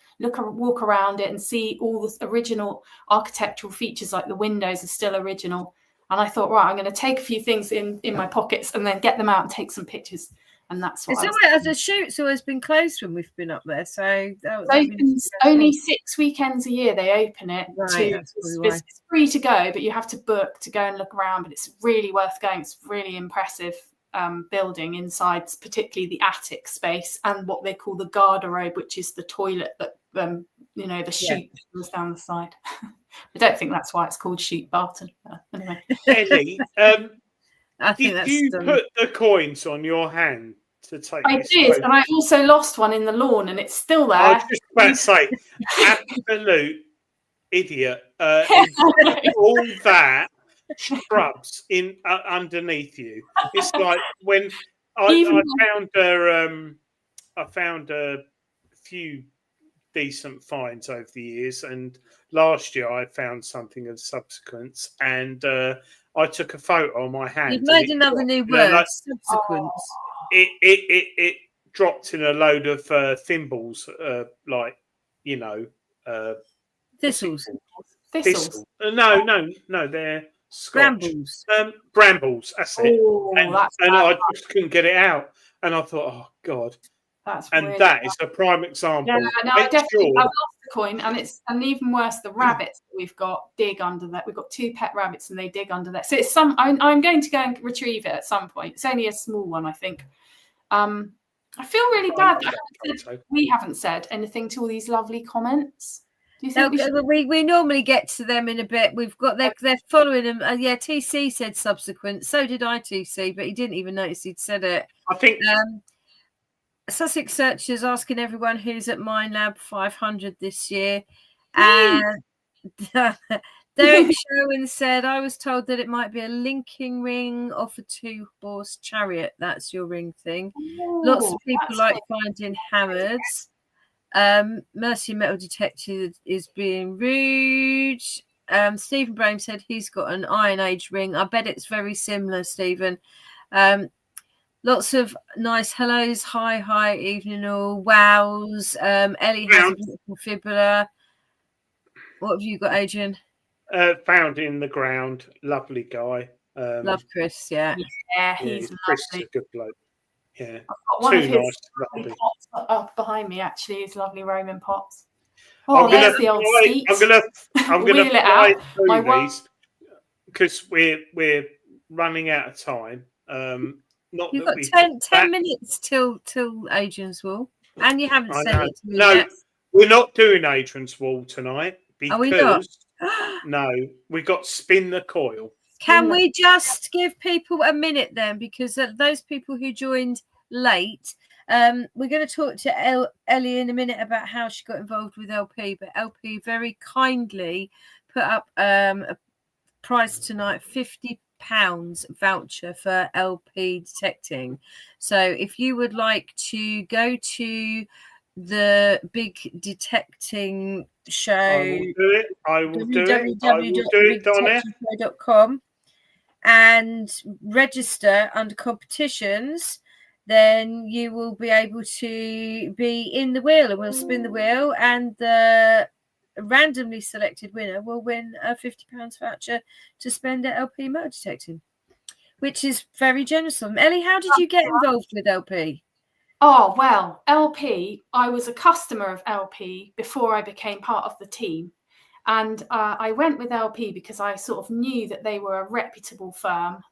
walk around it and see all the original architectural features, like the windows are still original. And I thought, right, I'm going to take a few things in my pockets and then get them out and take some pictures. And that's what the shoot's always been closed when we've been up there. So that opens only 6 weekends a year. They open it. Right, it's free to go, but you have to book to go and look around. But it's really worth going. It's really impressive building inside, particularly the attic space and what they call the garderobe, which is the toilet that the chute goes down the side. I don't think that's why it's called Shoot Barton. Anyway. Ellie, did you put the coins on your hand to take? I did, and I also lost one in the lawn, and it's still there. I was just about to say, absolute idiot. All that shrubs in underneath you. It's like when I found a few decent finds over the years, and last year I found something of subsequence, and I took a photo on my hand. You've made another new word, subsequence. It dropped in a load of thimbles, thistles. Thistles. No, they're Scotch. Brambles. That's it. And I just couldn't get it out, and I thought, oh God. That is a prime example. Yeah, no, I definitely lost the coin, and even worse, the rabbits that we've got dig under that. We've got 2 pet rabbits, and they dig under that. So it's I'm going to go and retrieve it at some point. It's only a small one, I think. I feel really bad that we haven't said anything to all these lovely comments. Do you think we normally get to them in a bit. We've got they're following them. TC said subsequent. So did I, TC, but he didn't even notice he'd said it. I think. Sussex Searchers asking everyone who's at Mine Lab 500 this year. And Derek Sherwin said, I was told that it might be a linking ring off a 2-horse chariot. That's your ring thing. Lots of people like finding hammers. Mercy Metal Detector is being rude. Stephen Brown said he's got an Iron Age ring. I bet it's very similar, Stephen. Lots of nice hellos. Hi, evening all. Wows. Ellie has a beautiful fibula. What have you got, Adrian? Found in the ground. Lovely guy. Love Chris, yeah. Yeah, he's Chris is lovely. a good bloke. Yeah. I've got one Too of his nice. lovely pots up behind me, actually, his lovely Roman pots. I'm Oh, there's the old seat. I'm gonna Wheel it fly out. through My these because we're running out of time. Not You've that got we 10 minutes till Adrian's Wall, and you haven't I sent know. it to me No, yet. we're not doing Adrian's Wall tonight Are we not? because no, we got Spin the Coil. Can we just give people a minute then? Because those people who joined late, we're going to talk to Ellie in a minute about how she got involved with LP, but LP very kindly put up a prize tonight, £50 voucher for LP detecting. So if you would like to go to the big detecting show, I will do it, www.bigdetectiveshow.com and register under competitions, then you will be able to be in the wheel, and we'll spin the wheel, and the randomly selected winner will win a £50 voucher to spend at LP motor detecting, which is very generous of them. Ellie, how did you get involved with LP? Oh, well, LP, I was a customer of LP before I became part of the team. And I went with LP because I sort of knew that they were a reputable firm.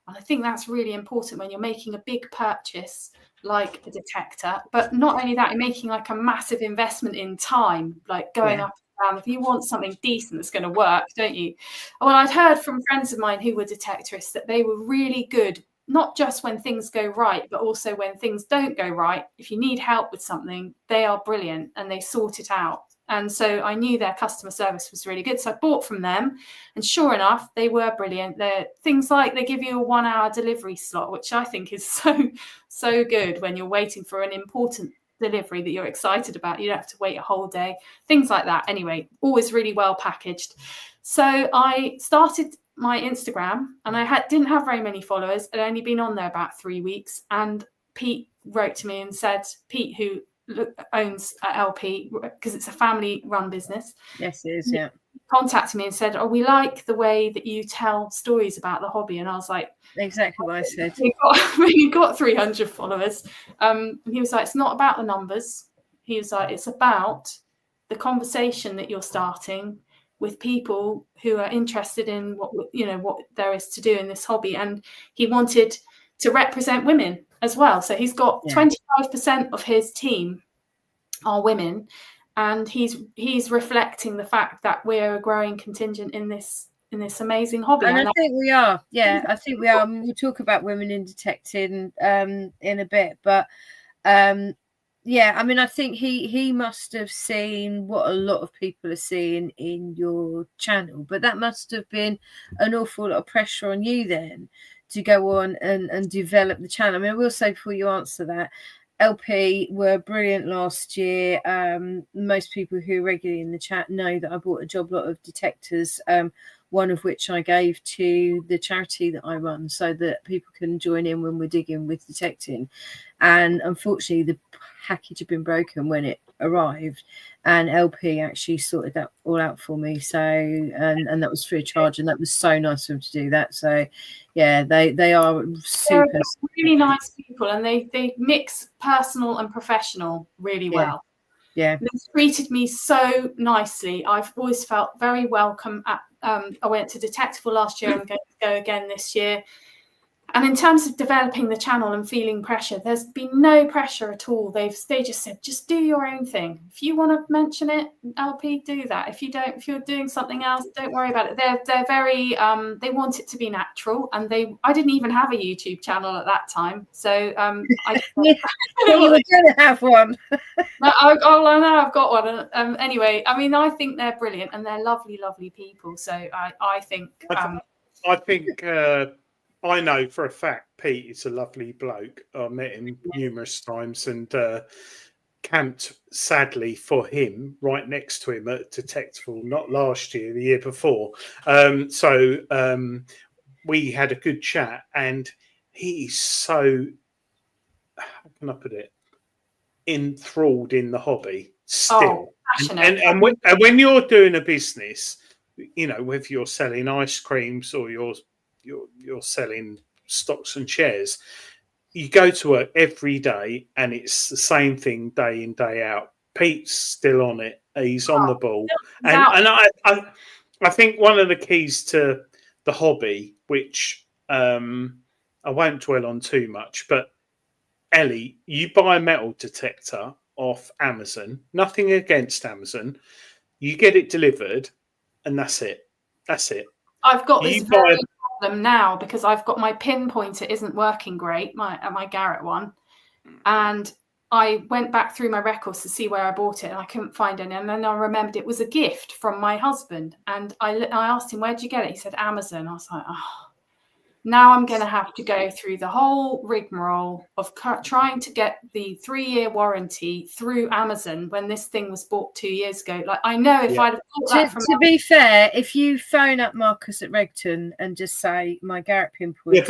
And I think that's really important when you're making a big purchase like a detector. But not only that, you're making like a massive investment in time, like going up and down. If you want something decent that's going to work, don't you? Well, I'd heard from friends of mine who were detectorists that they were really good, not just when things go right, but also when things don't go right. If you need help with something, they are brilliant and they sort it out. And so I knew their customer service was really good. So I bought from them. And sure enough, they were brilliant. They're things like they give you a 1-hour delivery slot, which I think is so good when you're waiting for an important delivery that you're excited about. You don't have to wait a whole day. Things like that. Anyway, always really well packaged. So I started my Instagram and I didn't have very many followers. I'd only been on there about 3 weeks. And Pete wrote to me and said, Pete, who owns LP, because it's a family-run business. Yes, it is, yeah. Contacted me and said, oh, we like the way that you tell stories about the hobby. And I was like, exactly what I said. We got 300 followers. And he was like, it's not about the numbers. He was like, it's about the conversation that you're starting with people who are interested in what there is to do in this hobby. And he wanted to represent women as well. So he's got 25% of his team are women, and he's reflecting the fact that we're a growing contingent in this amazing hobby. And I think we are. Yeah, I think we are. We'll talk about women in detecting in a bit, but yeah, I mean, I think he must have seen what a lot of people are seeing in your channel, but that must have been an awful lot of pressure on you then to go on and develop the channel. I mean, I will say before you answer that, LP were brilliant last year. Most people who are regularly in the chat know that I bought a job lot of detectors, one of which I gave to the charity that I run so that people can join in when we're digging with detecting. And unfortunately, the package had been broken when it arrived, and LP actually sorted that all out for me. So, and that was free of charge, and that was so nice of them to do that. So, yeah, they are super. They're really nice people, and they mix personal and professional really well. Yeah, they treated me so nicely. I've always felt very welcome. I went to Detectable last year. I'm going to go again this year. And in terms of developing the channel and feeling pressure, there's been no pressure at all. They just said, just do your own thing. If you want to mention it, LP, do that. If you don't, if you're doing something else, don't worry about it. They're very, they want it to be you I didn't even have a YouTube channel at that time. So I you were going to have one. I know I've got one. Anyway, I mean, I think they're brilliant and they're lovely, lovely people. So I think. I think I know for a fact Pete is a lovely bloke. I met him numerous times and camped, sadly for him, right next to him at Detectable, not last year, the year before. We had a good chat, and he's so, how can I put it, enthralled in the hobby still. Passionate. And when you're doing a business, you know, whether you're selling ice creams or you're selling stocks and shares, you go to work every day and it's the same thing day in, day out. Pete's still on it. He's on the ball. And I think one of the keys to the hobby, which I won't dwell on too much, but Ellie, you buy a metal detector off Amazon, nothing against Amazon, you get it delivered, and that's it. That's it. I've got this very problem now because I've got my pinpointer isn't working great, my Garrett one. And I went back through my records to see where I bought it and I couldn't find any. And then I remembered it was a gift from my husband. And I asked him, where'd you get it? He said, Amazon. I was like, oh. Now I'm going to have to go through the whole rigmarole of trying to get the 3-year warranty through Amazon when this thing was bought 2 years ago. Like, I know if I'd have bought that from to be fair, if you phone up Marcus at Regton and just say my Garrett pinpoint,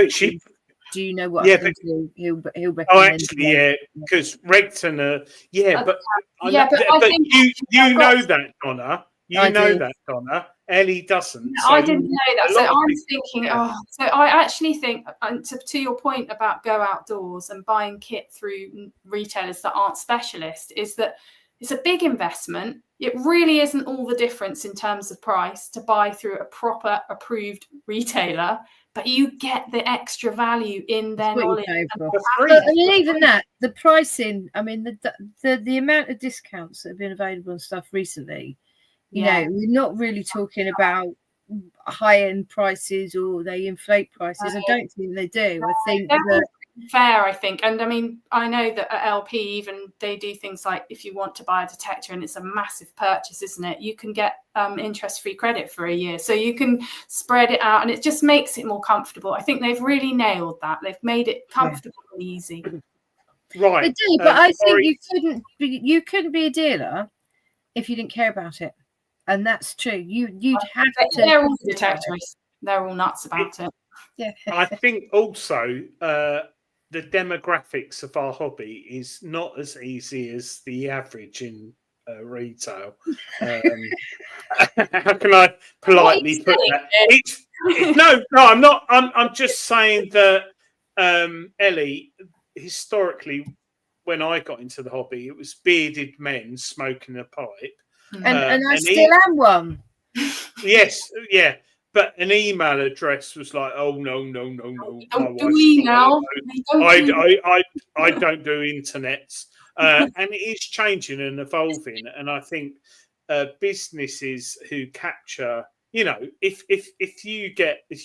do you know what I can do? He'll recommend. Oh, actually, yeah, because Regton, but you know that, Donna. You know that, Donna. Ellie doesn't. So I didn't know that. So I'm thinking, so I actually think, to your point about go outdoors and buying kit through retailers that aren't specialists, is that it's a big investment. It really isn't all the difference in terms of price to buy through a proper approved retailer, but you get the extra value in their knowledge. I mean, even that, the pricing, I mean, the amount of discounts that have been available and stuff recently, you know, we're not really talking about high-end prices or they inflate prices. I don't think they do. I think that fair, I think. And I mean, I know that at LP even they do things like if you want to buy a detector and it's a massive purchase, isn't it? You can get interest-free credit for a year. So you can spread it out and it just makes it more comfortable. I think they've really nailed that. They've made it comfortable and easy. Right. They do, but I think you couldn't be a dealer if you didn't care about it. And that's true. You'd have to. They're all detectorists. They're all nuts about it. Yeah. I think also the demographics of our hobby is not as easy as the average in retail. How can I politely put that? No, I'm not. I'm just saying that Ellie, historically, when I got into the hobby, it was bearded men smoking a pipe. And I still am one. Yes, yeah. But an email address was like, oh no. Don't do email. I don't do internets. And it is changing and evolving. And I think businesses who capture, you know, if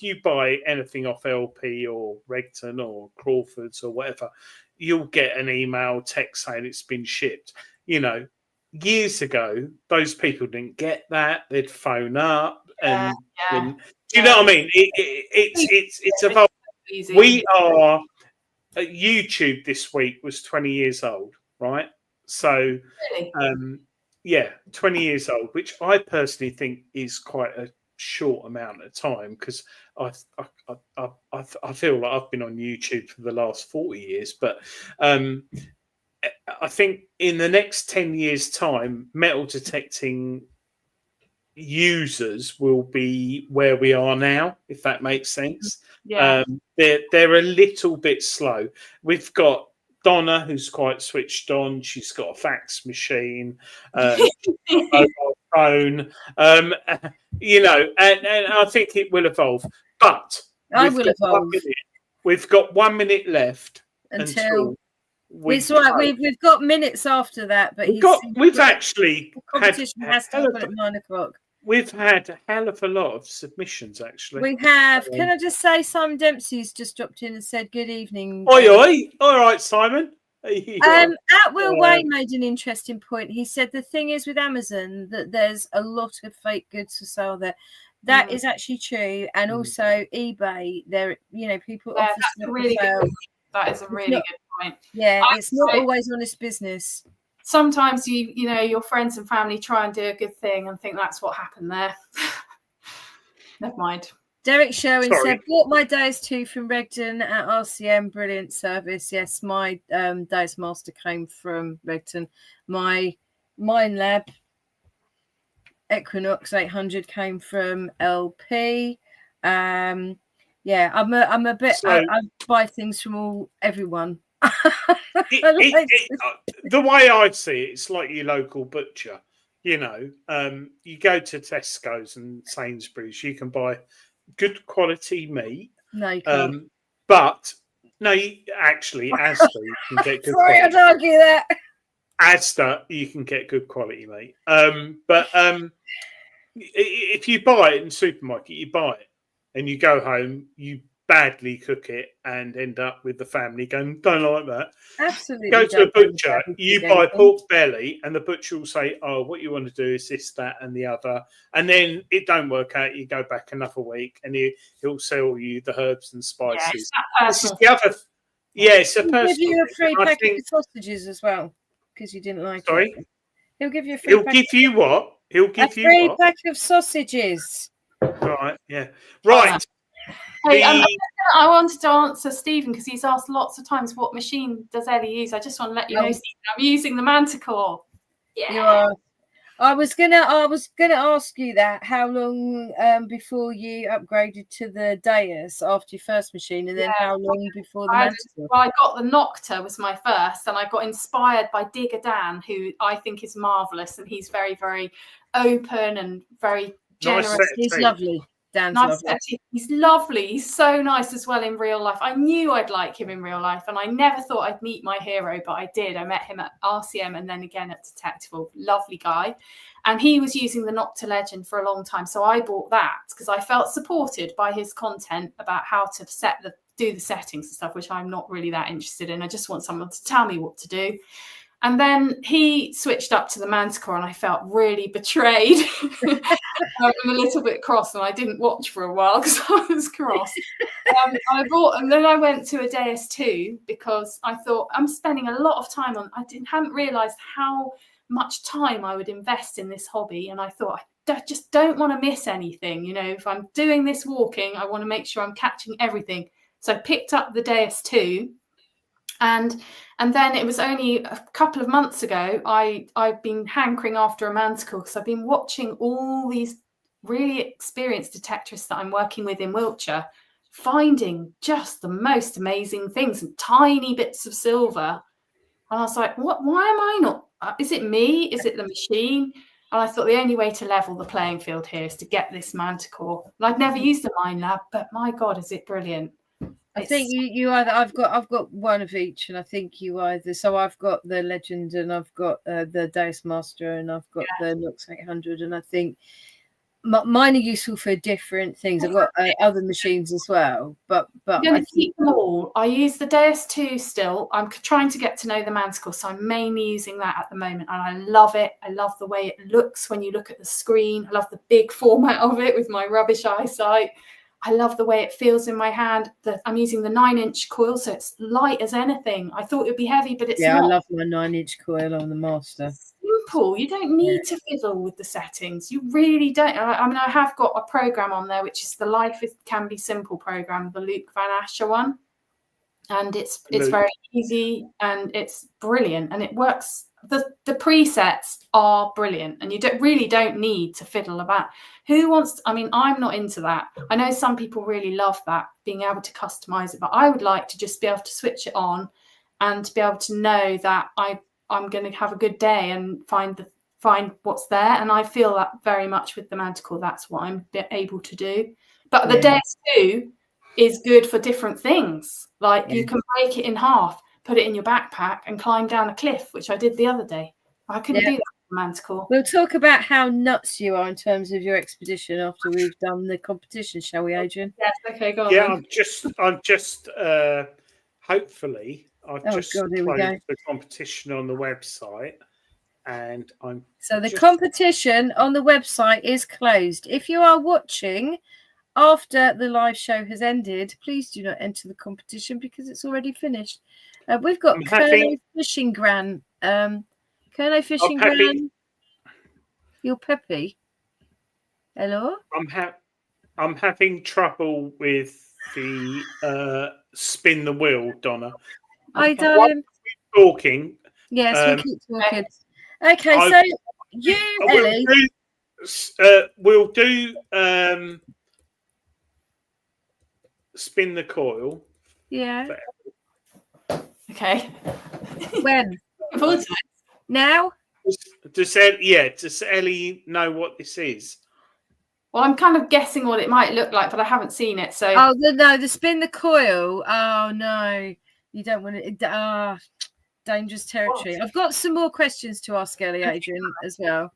you buy anything off LP or Regton or Crawford's or whatever, you'll get an email text saying it's been shipped. You know, years ago, those people didn't get that. They'd phone up and do you know what I mean? It's evolved. We are YouTube this week was 20 years old, right? So really? 20 years old, which I personally think is quite a short amount of time because I feel like I've been on YouTube for the last 40 years, but I think in the next 10 years' time, metal detecting users will be where we are now, if that makes sense. Yeah. They're a little bit slow. We've got Donna, who's quite switched on. She's got a fax machine, mobile phone, you know, and I think it will evolve. But we've got 1 minute left until it's right. We've got minutes after that, but we've actually competition has to happen at 9 o'clock. We've had a hell of a lot of submissions, actually. We have. Can I just say, Simon Dempsey's just dropped in and said, "Good evening." Oi! All right, Simon. At Will Wayne made an interesting point. He said the thing is with Amazon that there's a lot of fake goods for sale there. That is actually true, and also eBay. There, you know, people offer that's really good. That is a really good point. Yeah, it's not always honest business. sometimes you know, your friends and family try and do a good thing and think that's what happened there. Never mind. Derek Sherwin Sorry. said, bought my Deus 2 from Regden at RCM. Brilliant service. Yes, my Deus Master came from Regden. My Mine Lab Equinox 800 came from LP. Yeah, I'm a bit. So- I buy things from everyone. The way I see it, it's like your local butcher. You know, you go to Tesco's and Sainsbury's, you can buy good quality meat. No, you can't. But no, actually, Asda, you can get good Sorry, I'd quality. argue that. Asda, you can get good quality meat. But if you buy it in the supermarket, you buy it and you go home, you badly cook it and end up with the family going, don't like that. Absolutely. Go to a butcher, you buy pork belly, and the butcher will say, oh, what you want to do is this, that, and the other. And then it don't work out. You go back another week and he'll sell you the herbs and spices. This is the other. Yeah, it's a personal. He'll give you a free thing. packet of sausages as well because you didn't like Sorry? it. He'll give you a free He'll give you what? He'll give you free what? packet of sausages. Right, yeah. Right. Hey, I wanted to answer Stephen because he's asked lots of times what machine does Ellie use. I just want to let you know, Stephen, I'm using the Manticore. Yeah. You are. I was gonna ask you that. How long before you upgraded to the Deus after your first machine, and then how long before the Manticore? Well, I got the Nocta was my first, and I got inspired by Digger Dan, who I think is marvelous, and he's very, very open and very generous. He's lovely. Dan's lovely. He's lovely. He's so nice as well in real life. I knew I'd like him in real life, and I never thought I'd meet my hero, but I did. I met him at RCM and then again at Detectable. Lovely guy. And he was using the Nocta Legend for a long time. So I bought that because I felt supported by his content about how to do the settings and stuff, which I'm not really that interested in. I just want someone to tell me what to do. And then he switched up to the Manticore, and I felt really betrayed. I'm a little bit cross, and I didn't watch for a while because I was cross. And then I went to a Deus 2 because I thought I'm spending a lot of time on. Hadn't realised how much time I would invest in this hobby, and I thought I just don't want to miss anything. You know, if I'm doing this walking, I want to make sure I'm catching everything. So I picked up the Deus 2. And then it was only a couple of months ago, I've been hankering after a Manticore because I've been watching all these really experienced detectorists that I'm working with in Wiltshire, finding just the most amazing things and tiny bits of silver. And I was like, why am I not? Is it me? Is it the machine? And I thought the only way to level the playing field here is to get this Manticore. And I'd never used the Mine Lab, but my God, is it brilliant. I think you either I've got one of each, and I think you either. So I've got the Legend, and I've got the Deus Master, and I've got the Nux 800, and I think mine are useful for different things. I've got other machines as well, but I'm going to keep them all. I use the Deus 2 still. I'm trying to get to know the Manticore, so I'm mainly using that at the moment, and I love it. I love the way it looks when you look at the screen. I love the big format of it with my rubbish eyesight. I love the way it feels in my hand. I'm using the 9-inch coil, so it's light as anything. I thought it would be heavy, but it's not. I love my 9-inch coil on the Master. It's simple. You don't need to fiddle with the settings. You really don't. I mean, I have got a program on there, which is the Life Can Be Simple program, the Luke Van Asher one. And it's very easy and it's brilliant and it works. The presets are brilliant and you really don't need to fiddle about. Who wants to, I mean, I'm not into that. I know some people really love that, being able to customize it, but I would like to just be able to switch it on and to be able to know that I'm going to have a good day and find what's there. And I feel that very much with the Manticore. That's what I'm able to do. But the Deus 2 is good for different things. Like you can break it in half, put it in your backpack and climb down a cliff, which I did the other day. I couldn't do that with Manticore. We'll talk about how nuts you are in terms of your expedition after we've done the competition, shall we, Adrian? Yes, okay, go on. Yeah, then. I'm just hopefully I've just God, here we closed go. the competition on the website and So the competition on the website is closed. If you are watching after the live show has ended, please do not enter the competition because it's already finished. We've got Curly Fishing Gran Colonel Fishing Peppy. Ground. You're Peppy. Hello? I'm having trouble with the spin the wheel, Donna. Hi, Okay. darling. Talking. Yes, we'll keep talking. Okay, I- so you, Ellie. We'll do spin the coil. Yeah. Okay. When? Looking forward to it. Now? Does Ellie know what this is? Well, I'm kind of guessing what it might look like, but I haven't seen it. So Oh, the spin the coil. Oh, no. You don't want it. Dangerous territory. I've got some more questions to ask Ellie Adrian as well.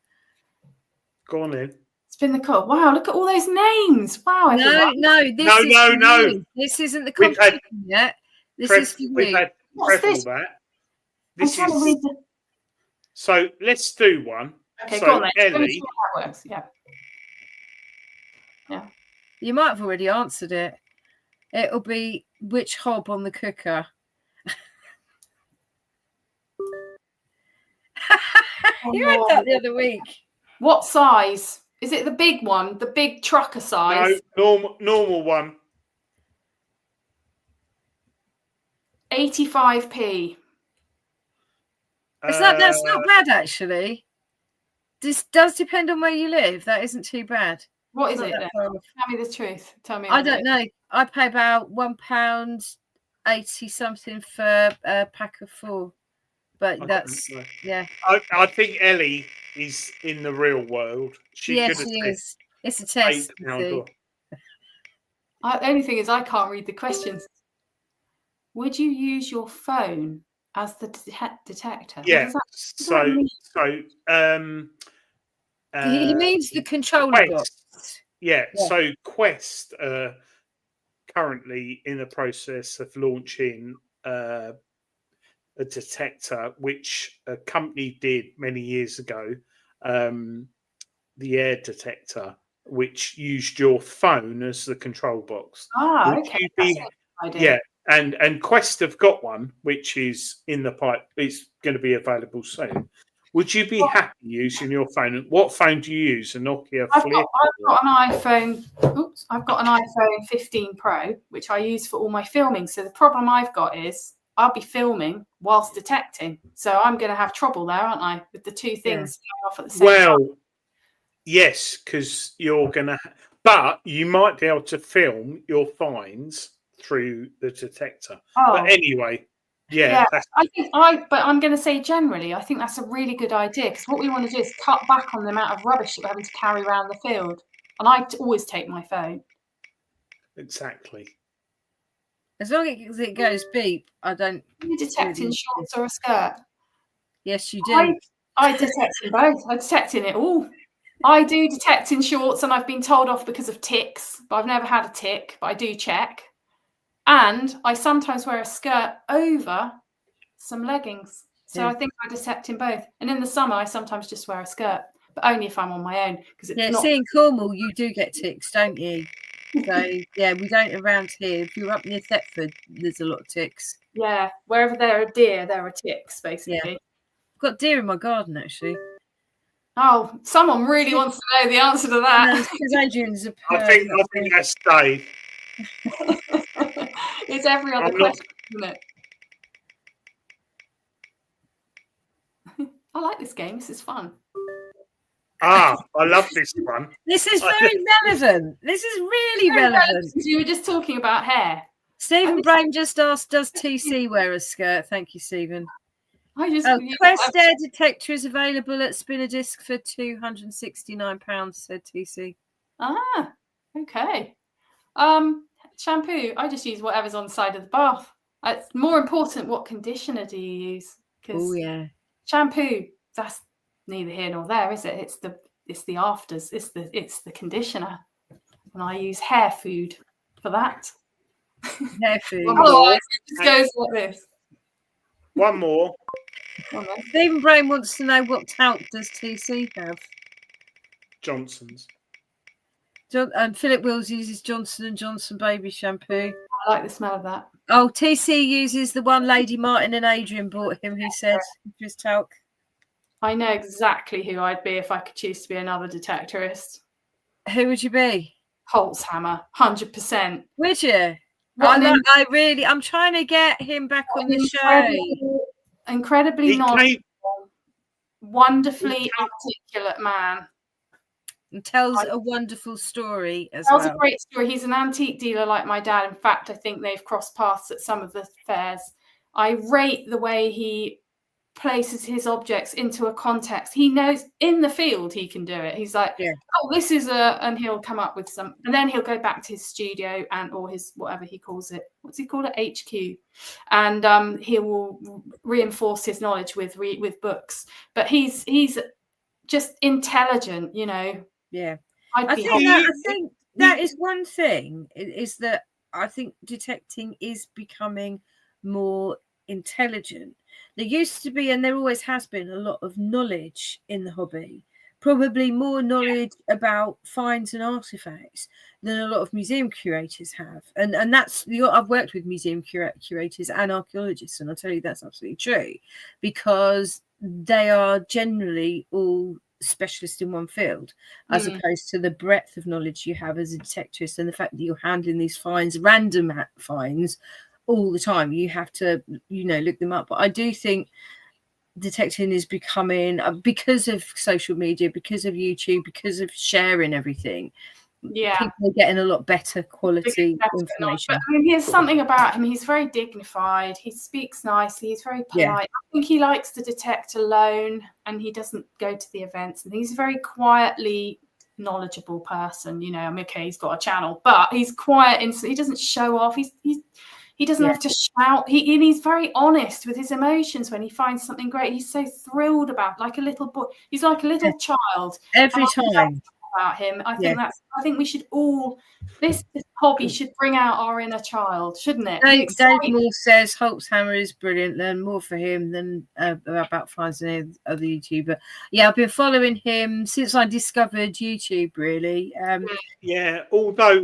Go on then. spin the coil. Wow, look at all those names. Wow. everyone. No. This isn't the We've had- competition yet. This Pref- is for We've you. had What's Prevel this? that. I'm This trying to is read the... so. Let's do one. Okay, So, go on then. Let me Ellie- see how that works. Yeah. You might have already answered it. It'll be which hob on the cooker. You read that the other week. What size? Is it the big one? The big trucker size? No, normal one. 85p. That's not bad actually. This does depend on where you live. That isn't too bad. What It's is not it that then? far off. Tell me the truth. Tell me. I don't know. I pay about £1.80 something for a pack of 4. But that's yeah. I think Ellie is in the real world. She Yes, could have she said is. It's a test. you £8 see. off. The only thing is I can't read the questions. Would you use your phone as the detector? What Yeah. does that mean? He means the controller box. Yeah. Yeah. So Quest currently in the process of launching a detector, which a company did many years ago, the air detector, which used your phone as the control box. Would Okay. you That's be- a good idea. Yeah, and Quest have got one, which is in the pipe. It's going to be available soon. Would you be happy using your phone? What phone do you use? A Nokia I've Flip? got an iPhone. Oops, I've got an iPhone 15 Pro, which I use for all my filming. So the problem I've got is I'll be filming whilst detecting. So I'm going to have trouble there, aren't I, with the two things going off at the same time? Well, yes, because you're going to, but you might be able to film your finds through the detector. But anyway, yeah. but I'm going to say generally, I think that's a really good idea because what we want to do is cut back on the amount of rubbish that we're having to carry around the field. And I always take my phone. Exactly. As long as it goes beep, I don't. Are you detect in shorts or a skirt? Yes, you do. I detect in both. I detect in it all. I do detect in shorts, and I've been told off because of ticks, but I've never had a tick, but I do check. And I sometimes wear a skirt over some leggings. So Yeah. I think I detect in both. And in the summer, I sometimes just wear a skirt, but only if I'm on my own. Because it's not. See, in Cornwall, you do get ticks, don't you? So, yeah, we don't around here. If you're up near Thetford, there's a lot of ticks. Yeah, wherever there are deer, there are ticks, basically. I've got deer in my garden, actually. Oh, someone really wants to know the answer to that. No, because Adrian's a I think that's Dave. It's every other question, isn't it? I like this game. This is fun. I love this one. This is very relevant. This is really relevant. You were just talking about hair. Stephen Brown just asked, does TC wear a skirt? Thank you, Stephen. Quest Air Detector is available at Spinner Disc for £269, said TC. Ah, okay. Shampoo. I just use whatever's on the side of the bath. It's more important what conditioner do you use? Oh yeah. Shampoo, that's neither here nor there, is it? It's the afters. It's the conditioner. And I use hair food for that. Hair food. Otherwise, it just goes like this. One more. Stephen Brown wants to know what talc does TC have? Johnson's. And Philip Wills uses Johnson & Johnson baby shampoo. I like the smell of that. Oh, TC uses the one Lady Martin and Adrian bought him, he said, with his talc. I know exactly who I'd be if I could choose to be another detectorist. Who would you be? Holzhammer, 100%. Would you? What an I'm trying to get him back on the show. Incredibly He knowledgeable, wonderfully he articulate man. And tells a wonderful story as Tells well. a great story. He's an antique dealer like my dad. In fact, I think they've crossed paths at some of the fairs. I rate the way he places his objects into a context. He knows in the field he can do it. He's like, oh, this is and he'll come up with some, and then he'll go back to his studio or his whatever he calls it. What's he called it? HQ, and he will reinforce his knowledge with books. But he's just intelligent, you know. Yeah, I think that is one thing. Is that I think detecting is becoming more intelligent. There used to be, and there always has been, a lot of knowledge in the hobby. Probably more knowledge about finds and artifacts than a lot of museum curators have. And that's I've worked with museum curators and archaeologists, and I'll tell you that's absolutely true, because they are generally all specialist in one field, as opposed to the breadth of knowledge you have as a detectorist, and the fact that you're handling these finds, random finds, all the time. You have to, look them up. But I do think detecting is becoming, because of social media, because of YouTube, because of sharing everything, people are getting a lot better quality information. But I mean, there's something about him. He's very dignified. He speaks nicely. He's very polite. I think he likes to detect alone, and he doesn't go to the events. And he's a very quietly knowledgeable person. I mean, okay, he's got a channel, but he's quiet, and he doesn't show off. He doesn't have to shout. He's very honest with his emotions when he finds something great. He's so thrilled about, like a little boy. He's like a little child. Every time. About him, I think we should all. This hobby should bring out our inner child, shouldn't it? Dave Moore says Holzhammer is brilliant. Learn more for him than about finding any other YouTuber. Yeah, I've been following him since I discovered YouTube. Really. Although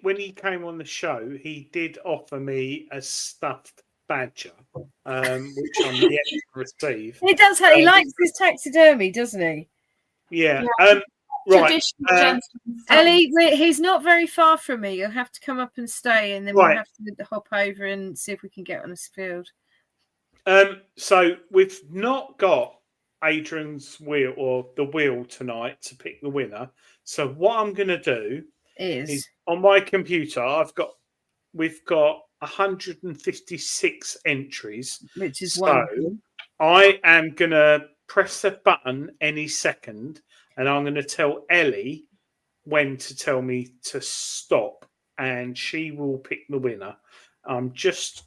when he came on the show, he did offer me a stuffed badger, which I'm yet to receive. He does. He likes his taxidermy, doesn't he? Yeah. Right, Ellie, he's not very far from me. You'll have to come up and stay, and then we'll have to hop over and see if we can get on this field. So we've not got Adrian's wheel or the wheel tonight to pick the winner. So what I'm going to do is on my computer, we've got 156 entries, which is wonderful. I am going to press a button any second. And I'm going to tell Ellie when to tell me to stop, and she will pick the winner. I'm just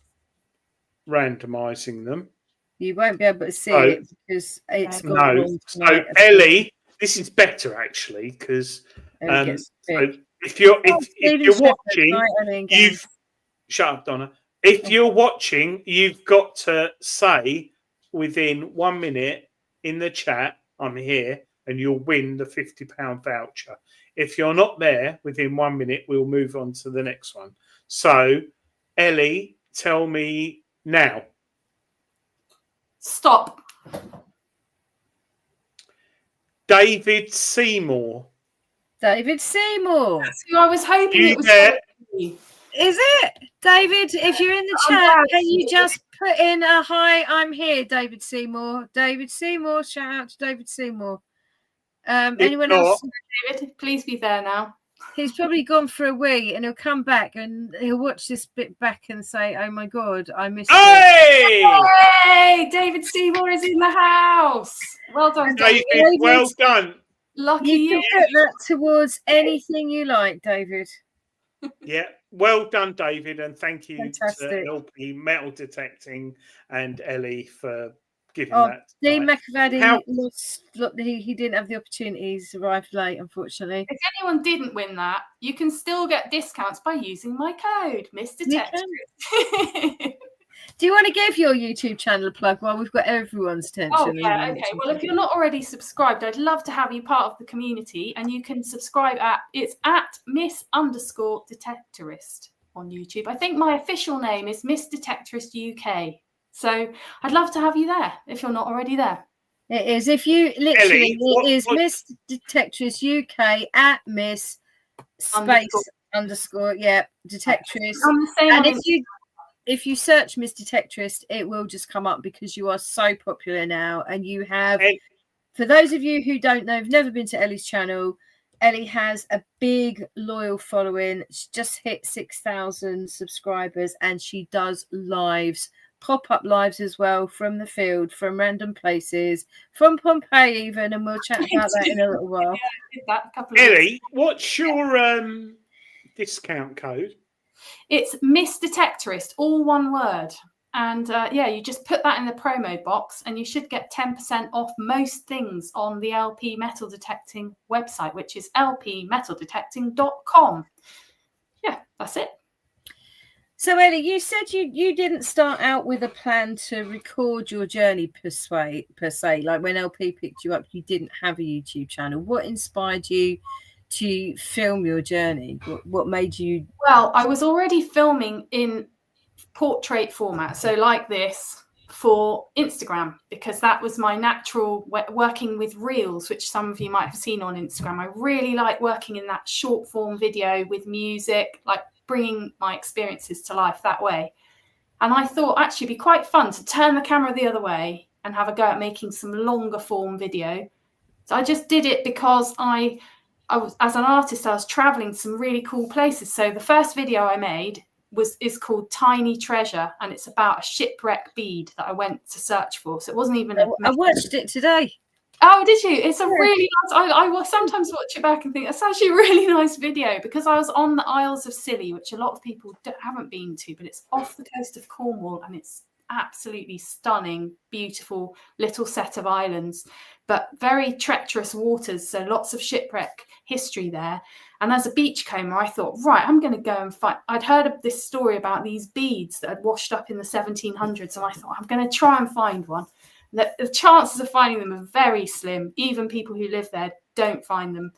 randomizing them. You won't be able to see it because it's got So Ellie, this is better actually, because if you're watching, you've shut up, Donna. If you're watching, you've got to say within 1 minute in the chat, "I'm here," and you'll win the £50 voucher. If you're not there within 1 minute, we'll move on to the next one. So, Ellie, tell me now. Stop. David Seymour. David Seymour. That's who I was hoping it was. Is it? David, if you're in the chat, can you just put in a hi, I'm here, David Seymour. David Seymour, shout out to David Seymour. Anyone else? David, please be there now. He's probably gone for a wee, and he'll come back and he'll watch this bit back and say, "Oh my God, I missed it." Hey, David Seymour is in the house. Well done, David. Well done. Lucky you. You can put that towards anything you like, David. Yeah, well done, David, and thank you Fantastic. To LP Metal Detecting and Ellie for giving that. Dean McAvady lost. He didn't have the opportunity. He's arrived late, unfortunately. If anyone didn't win that, you can still get discounts by using my code, Miss Detectorist. Do you want to give your YouTube channel a plug while we've got everyone's attention? Oh, yeah, okay. Well, if you're not already subscribed, I'd love to have you part of the community, and you can subscribe it's at Miss_Detectorist on YouTube. I think my official name is Miss Detectorist UK. So I'd love to have you there if you're not already there. It is. If you literally, Ellie, it is Miss Detectorist UK at Miss space underscore. Yeah, Detectorist. I'm the same And on if you search Miss Detectorist, it will just come up because you are so popular now, and you have. For those of you who don't know, have never been to Ellie's channel, Ellie has a big loyal following. She just hit 6,000 subscribers, and she does lives, pop-up lives as well, from the field, from random places, from Pompeii even, and we'll chat about that in a little while. Yeah, I did that a couple of Ellie, what's your discount code? It's Miss Detectorist, all one word. And yeah, you just put that in the promo box and you should get 10% off most things on the LP Metal Detecting website, which is lpmetaldetecting.com. Yeah, that's it. So, Ellie, you said you didn't start out with a plan to record your journey per se. Like when LP picked you up, you didn't have a YouTube channel. What inspired you to film your journey? What made you? Well, I was already filming in portrait format, so like this, for Instagram, because that was my natural working with reels, which some of you might have seen on Instagram. I really like working in that short form video with music, like bringing my experiences to life that way. And I thought actually it'd be quite fun to turn the camera the other way and have a go at making some longer form video. So I just did it because I was, as an artist, I was traveling to some really cool places. So the first video I made is called Tiny Treasure, and it's about a shipwreck bead that I went to search for. So it wasn't even I watched it today. Oh, did you? It's a really nice. I will sometimes watch it back and think that's actually a really nice video, because I was on the Isles of Scilly, which a lot of people haven't been to, but it's off the coast of Cornwall, and it's absolutely stunning, beautiful little set of islands, but very treacherous waters. So lots of shipwreck history there. And as a beachcomber, I thought, right, I'm going to go and find. I'd heard of this story about these beads that had washed up in the 1700s, and I thought, I'm going to try and find one. The chances of finding them are very slim. Even people who live there don't find them.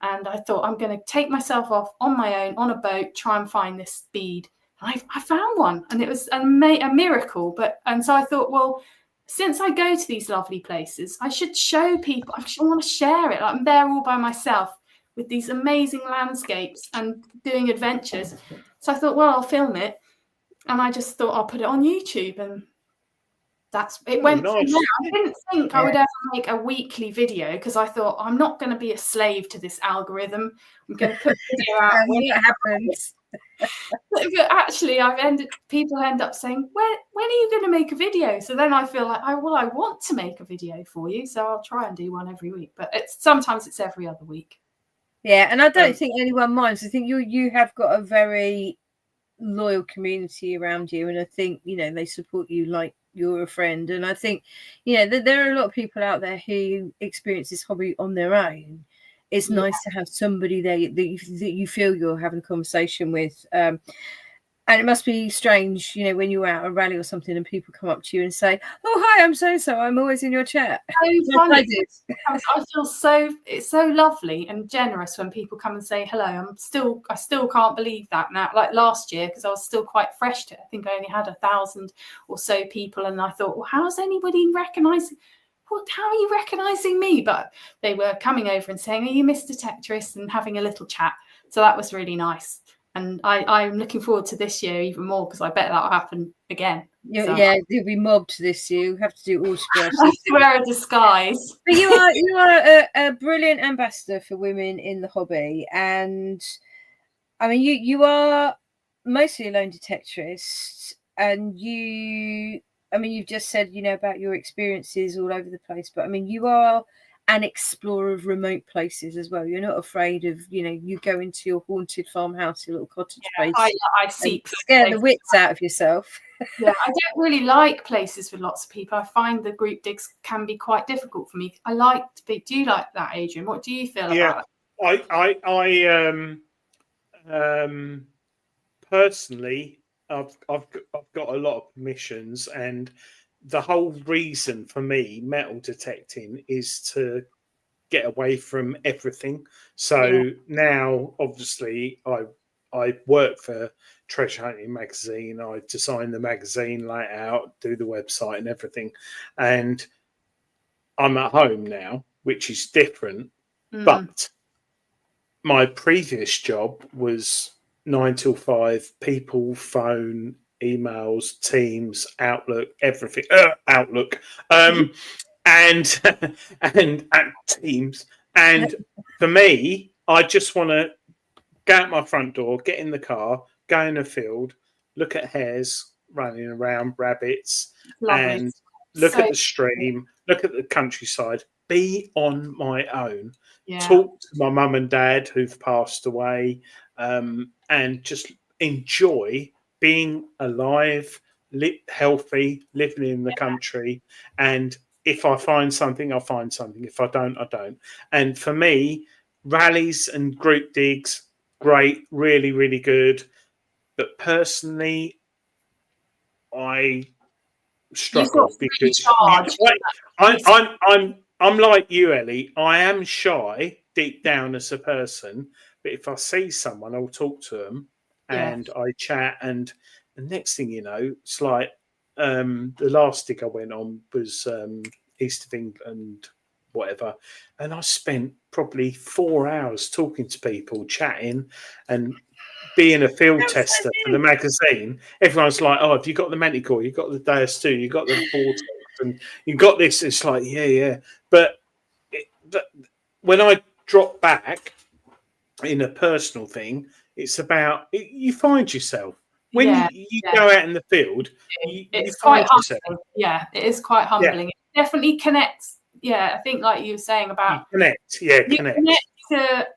And I thought, I'm going to take myself off on my own on a boat, try and find this bead. And I found one, and it was a miracle. And so I thought, well, since I go to these lovely places, I should show people. I want to share it. Like, I'm there all by myself with these amazing landscapes and doing adventures. So I thought, well, I'll film it. And I just thought I'll put it on YouTube, and it went from there. I didn't think I would ever make a weekly video, because I thought I'm not going to be a slave to this algorithm. I'm going to put video out when it happens. But actually, people end up saying, when are you going to make a video? So then I feel like, I want to make a video for you, so I'll try and do one every week. But sometimes it's every other week. Yeah, and I don't think anyone minds. I think you have got a very loyal community around you, and I think they support you like you're a friend. And I think there are a lot of people out there who experience this hobby on their own. It's nice to have somebody there that you feel you're having a conversation with, and it must be strange when you're out at a rally or something and people come up to you and say, oh hi, I'm so I'm always in your chat. So funny. I feel it's so lovely and generous when people come and say hello. I still can't believe that now. Like last year, because I was still quite fresh to it, I think I only had 1,000 or so people, and I thought, well, how's anybody recognizing? How are you recognizing me? But they were coming over and saying, are you Miss Detectorist, and having a little chat. So that was really nice. And I'm looking forward to this year even more, because I bet that'll happen again. Yeah, you'll be mobbed this year. You have to do autographs. I have to wear a disguise. But you are a brilliant ambassador for women in the hobby. And I mean, you are mostly a lone detectorist, and you've just said, about your experiences all over the place. But I mean, you are an explorer of remote places as well. You're not afraid of, you go into your haunted farmhouse, your little cottage place. I seek scare the wits out of yourself. Yeah, I don't really like places with lots of people. I find the group digs can be quite difficult for me. Do you like that, Adrian? What do you feel about it? I personally, I've got a lot of permissions, and the whole reason for me metal detecting is to get away from everything. So now, obviously, I work for Treasure Hunting magazine. I design the magazine layout, do the website and everything. And I'm at home now, which is different. But my previous job was 9 till 5, people, phone, emails, Teams, Outlook, everything. Outlook, and and Teams. And for me, I just want to go out my front door, get in the car, go in the field, look at hares running around, rabbits, and look at the stream, look at the countryside, be on my own, talk to my mum and dad who've passed away, and just enjoy being alive, healthy, living in the country. And if I find something, I'll find something. If I don't, I don't. And for me, rallies and group digs, great, really, really good. But personally, I struggle because I'm like you, Ellie. I am shy deep down as a person, but if I see someone, I'll talk to them and I chat. And the next thing you know, it's like the last dig I went on was East of England, whatever, and I spent probably 4 hours talking to people, chatting, and being a field tester for the magazine. Everyone's like, "Oh, have you got the Manticore? You got the Deus 2? You got the Vortex, and you got this." It's like, yeah. But when I drop back in a personal thing, it's about you find yourself when you go out in the field. It's quite humbling. Yeah, it is quite humbling. It definitely connects. Yeah, I think like you were saying about you connect. Yeah, connect to.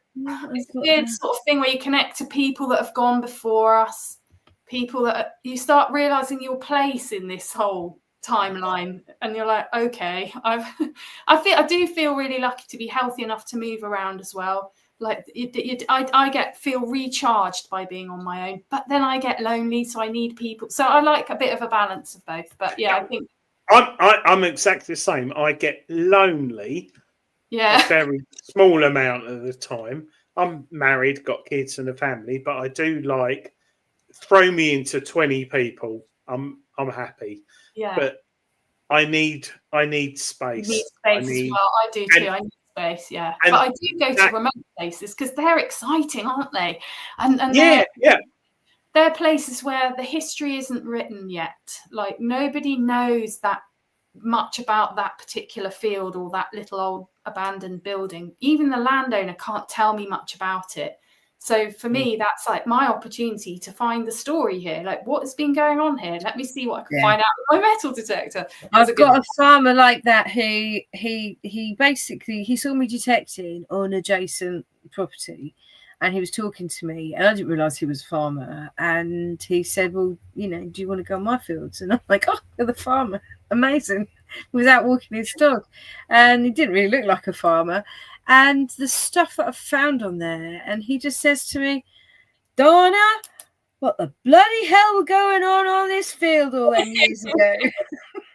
It's a weird sort of thing where you connect to people that have gone before us, people that you start realizing your place in this whole timeline, and you're like, okay, I do feel really lucky to be healthy enough to move around as well. Like I feel recharged by being on my own, but then I get lonely, so I need people. So I like a bit of a balance of both. But yeah, I think I'm exactly the same. I get lonely. A very small amount of the time. I'm married, got kids and a family, but I do like throw me into 20 people. I'm happy. Yeah. But I need space. You need space as well. I do too. I need space, yeah. But I do go to remote places because they're exciting, aren't they? And they're places where the history isn't written yet. Like nobody knows that much about that particular field or that little old abandoned building. Even the landowner can't tell me much about it. So for me, that's like my opportunity to find the story here. Like what has been going on here? Let me see what I can find out with my metal detector. I've got a farmer like that who he basically he saw me detecting on adjacent property, and he was talking to me, and I didn't realise he was a farmer. And he said, "Well, you know, do you want to go on my fields?" And I'm like, "Oh, you're the farmer. Amazing." He was out walking his dog, and he didn't really look like a farmer. And the stuff that I found on there, and he just says to me, "Donna, what the bloody hell were going on this field all them years ago?"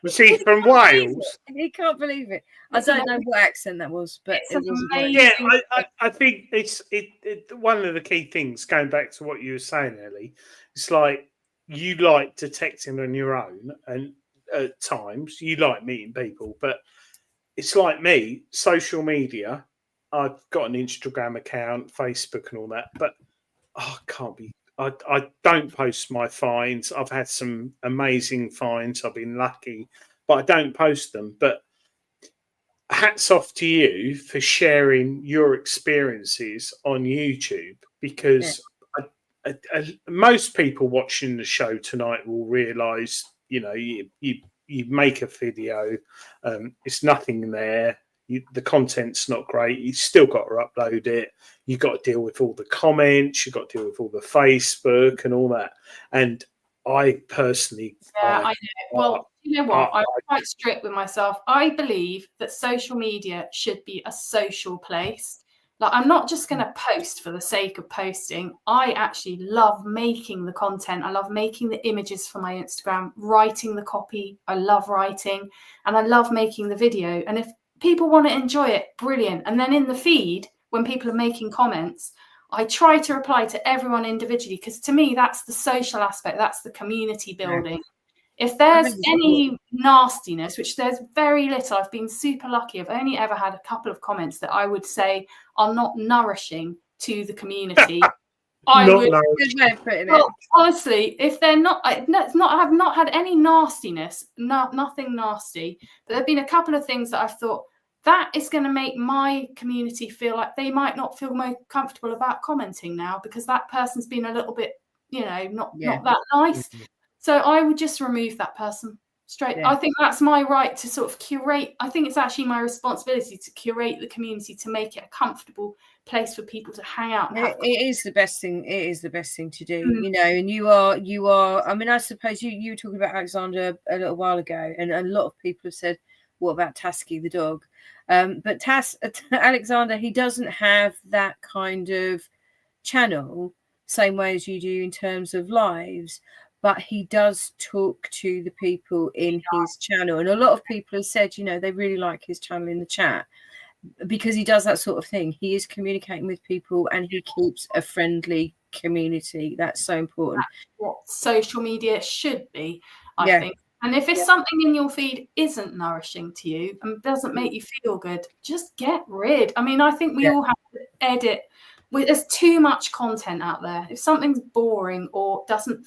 Was he from Wales? He can't believe it. I don't know what accent that was, but it was amazing. Yeah, I think it's one of the key things, going back to what you were saying, Ellie. It's like you like detecting on your own, and at times you like meeting people, but it's like me, social media. I've got an Instagram account, Facebook and all that, but I can't be. I don't post my finds. I've had some amazing finds. I've been lucky, but I don't post them. But hats off to you for sharing your experiences on YouTube, because most people watching the show tonight will realise, you know, you make a video, it's nothing there. The content's not great. You still got to upload it. You got to deal with all the comments. You got to deal with all the Facebook and all that. And I personally, I know. Well, you know what? I'm quite strict with myself. I believe that social media should be a social place. Like, I'm not just going to post for the sake of posting. I actually love making the content. I love making the images for my Instagram, writing the copy. I love writing, and I love making the video. And if people want to enjoy it, brilliant. And then in the feed, when people are making comments, I try to reply to everyone individually, because to me, that's the social aspect. That's the community building. If there's any nastiness, which there's very little, I've been super lucky. I've only ever had a couple of comments that I would say are not nourishing to the community. I Not would, Good way of putting it. well, honestly, if they're not, it's not, I have not had any nastiness, nothing nasty. But there have been a couple of things that I've thought that is going to make my community feel like they might not feel more comfortable about commenting now because that person's been a little bit, not that nice. So I would just remove that person straight. Yeah. I think that's my right to sort of curate. I think it's actually my responsibility to curate the community to make it a comfortable place for people to hang out and have. It is the best thing. It is the best thing to do, and you are. I mean, I suppose you were talking about Alexander a little while ago, and a lot of people have said, "What about Tasky the dog?" But Alexander, he doesn't have that kind of channel, same way as you do in terms of lives. But he does talk to the people in his channel, and a lot of people have said, they really like his channel in the chat. Because he does that sort of thing. He is communicating with people and he keeps a friendly community. That's so important. That's what social media should be, I think. And if it's something in your feed isn't nourishing to you and doesn't make you feel good, just get rid. I mean, I think we all have to edit. There's too much content out there. If something's boring or doesn't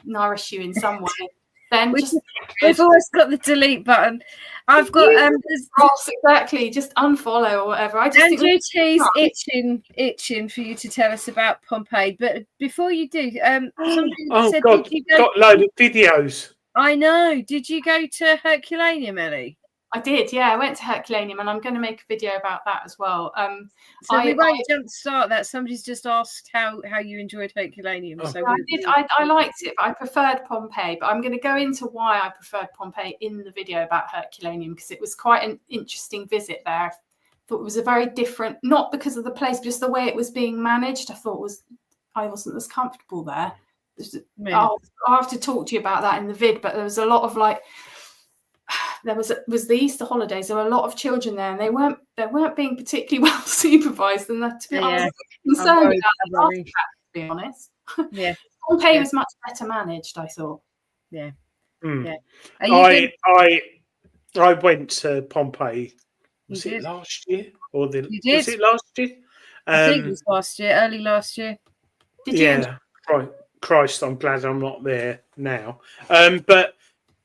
nourish you in some way, then we've always got the delete button. I've got exactly, just unfollow or whatever. I just Andrew T's itching for you to tell us about Pompeii. But before you do, somebody said, God, got a load of videos. I know. Did you go to Herculaneum, Ellie? I did, yeah. I went to Herculaneum, and I'm going to make a video about that as well. So we won't jump start that. Somebody's just asked how you enjoyed Herculaneum. So I did. I liked it, but I preferred Pompeii. But I'm going to go into why I preferred Pompeii in the video about Herculaneum because it was quite an interesting visit there. I thought it was a very different, not because of the place, just the way it was being managed. I wasn't as comfortable there. I'll have to talk to you about that in the vid. But there was a lot of was the Easter holidays. There were a lot of children there, and they weren't being particularly well supervised. And that, I was concerned about that, to be honest. Yeah, Pompeii was much better managed, I thought. Yeah, yeah. I went to Pompeii. Was it last year or was it last year? I think it was last year, early last year. Did you? Yeah. Christ, I'm glad I'm not there now. But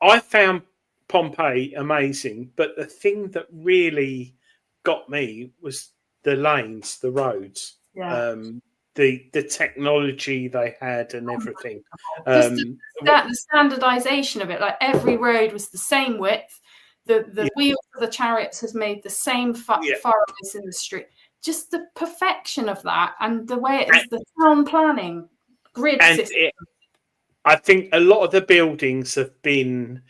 I found Pompeii amazing, but the thing that really got me was the lanes, the roads, the technology they had and everything. The standardization of it, like every road was the same width. The wheels of the chariots has made the same furrows in the street. Just the perfection of that and the way it is, the town planning grid system. I think a lot of the buildings have been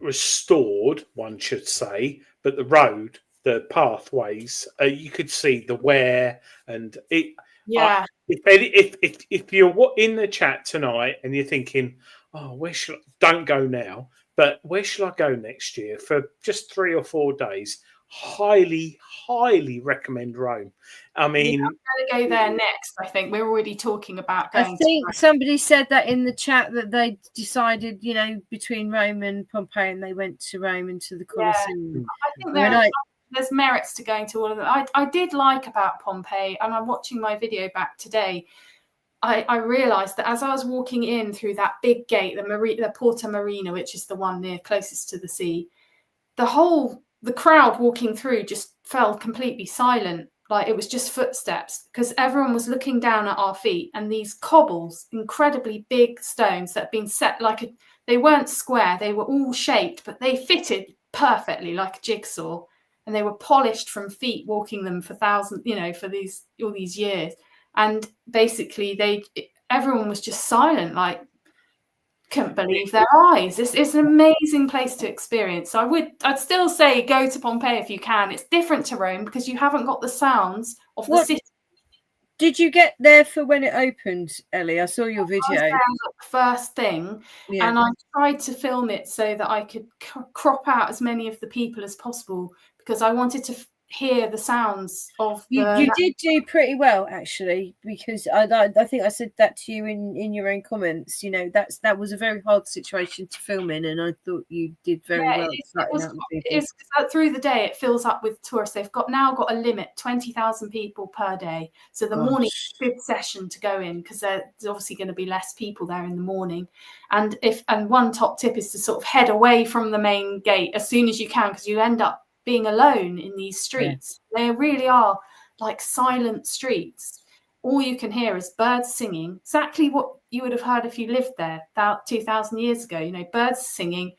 restored, one should say, but the road, the pathways, you could see the wear and it. Yeah. If you're in the chat tonight and you're thinking, oh, don't go now, but where shall I go next year for just 3 or 4 days? Highly recommend Rome. I mean, I'm going to go there next. I think we're already talking about going. I think somebody said that in the chat that they decided, between Rome and Pompeii, and they went to Rome and to the Colosseum. I think there's merits to going to all of them. I did like about Pompeii, and I'm watching my video back today. I realised that as I was walking in through that big gate, the Porta Marina, which is the one closest to the sea, the crowd walking through just fell completely silent. Like it was just footsteps because everyone was looking down at our feet, and these cobbles, incredibly big stones that had been set they weren't square, they were all shaped, but they fitted perfectly like a jigsaw, and they were polished from feet walking them for thousands, for all these years. And basically everyone was just silent, like couldn't believe their eyes. It's an amazing place to experience. So I'd still say go to Pompeii if you can. It's different to Rome because you haven't got the sounds of the city. Did you get there for when it opened, Ellie? I saw your video. I was there first thing, and I tried to film it so that I could crop out as many of the people as possible because I wanted to hear the sounds of You the. did do pretty well, actually, because I think I said that to you in your own comments. You know, that was a very hard situation to film in, and I thought you did very well. Through the day, it fills up with tourists. They've now got a limit, 20,000 people per day. So the morning is a good session to go in, because there's obviously going to be less people there in the morning. And one top tip is to sort of head away from the main gate as soon as you can, because you end up being alone in these streets. Yeah. They really are like silent streets. All you can hear is birds singing, exactly what you would have heard if you lived there about 2,000 years ago. You know, birds singing,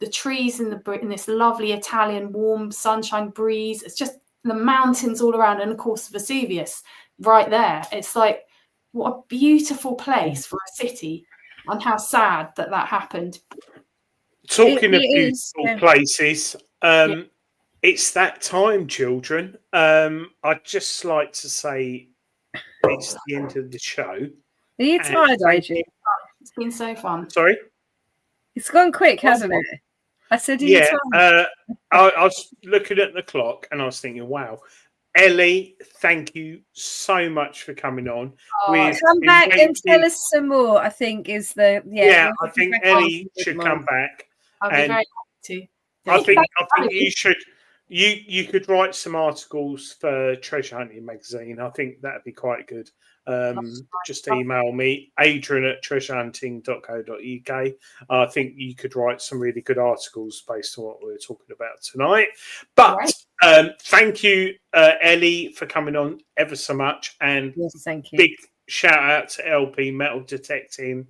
the trees in this lovely Italian warm sunshine breeze. It's just the mountains all around, and of course Vesuvius right there. It's like, what a beautiful place for a city, and how sad that happened. Talking of beautiful places, it's that time, children. I'd just like to say it's the end of the show. Are you tired, Adrian? It's been so fun. Sorry? It's gone quick, hasn't it? I said, I was looking at the clock and I was thinking, wow. Ellie, thank you so much for coming on. Come back and tell us some more, I think is the... Yeah, I think Ellie should come back. I'll be very happy to. I think you should... You could write some articles for Treasure Hunting magazine. I think that'd be quite good. Just email me, adrian@treasurehunting.co.uk. I think you could write some really good articles based on what we were talking about tonight. But thank you, Ellie, for coming on ever so much. And thank you. Big shout out to LP Metal Detecting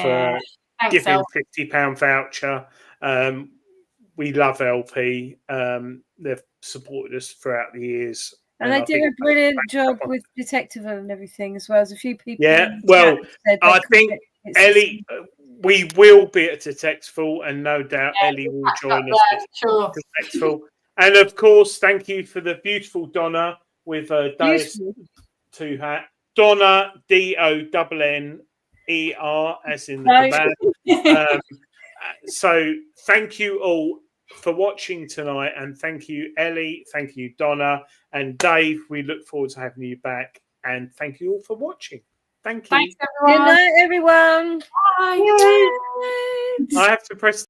for giving a £50 voucher. We love LP. They've supported us throughout the years. And they do a brilliant job with Detective and everything as well. As a few people. Yeah, well, I think Ellie, we will be at Detective, and no doubt Ellie will join us at Detective. And of course, thank you for the beautiful Donna with a Deus 2 hat. Donna, DONNER, as in the band. So thank you all for watching tonight, and thank you, Ellie, thank you, Donna, and Dave. We look forward to having you back, and thank you all for watching. Thank you. Thanks, everyone. Good night, everyone. Bye. I have to press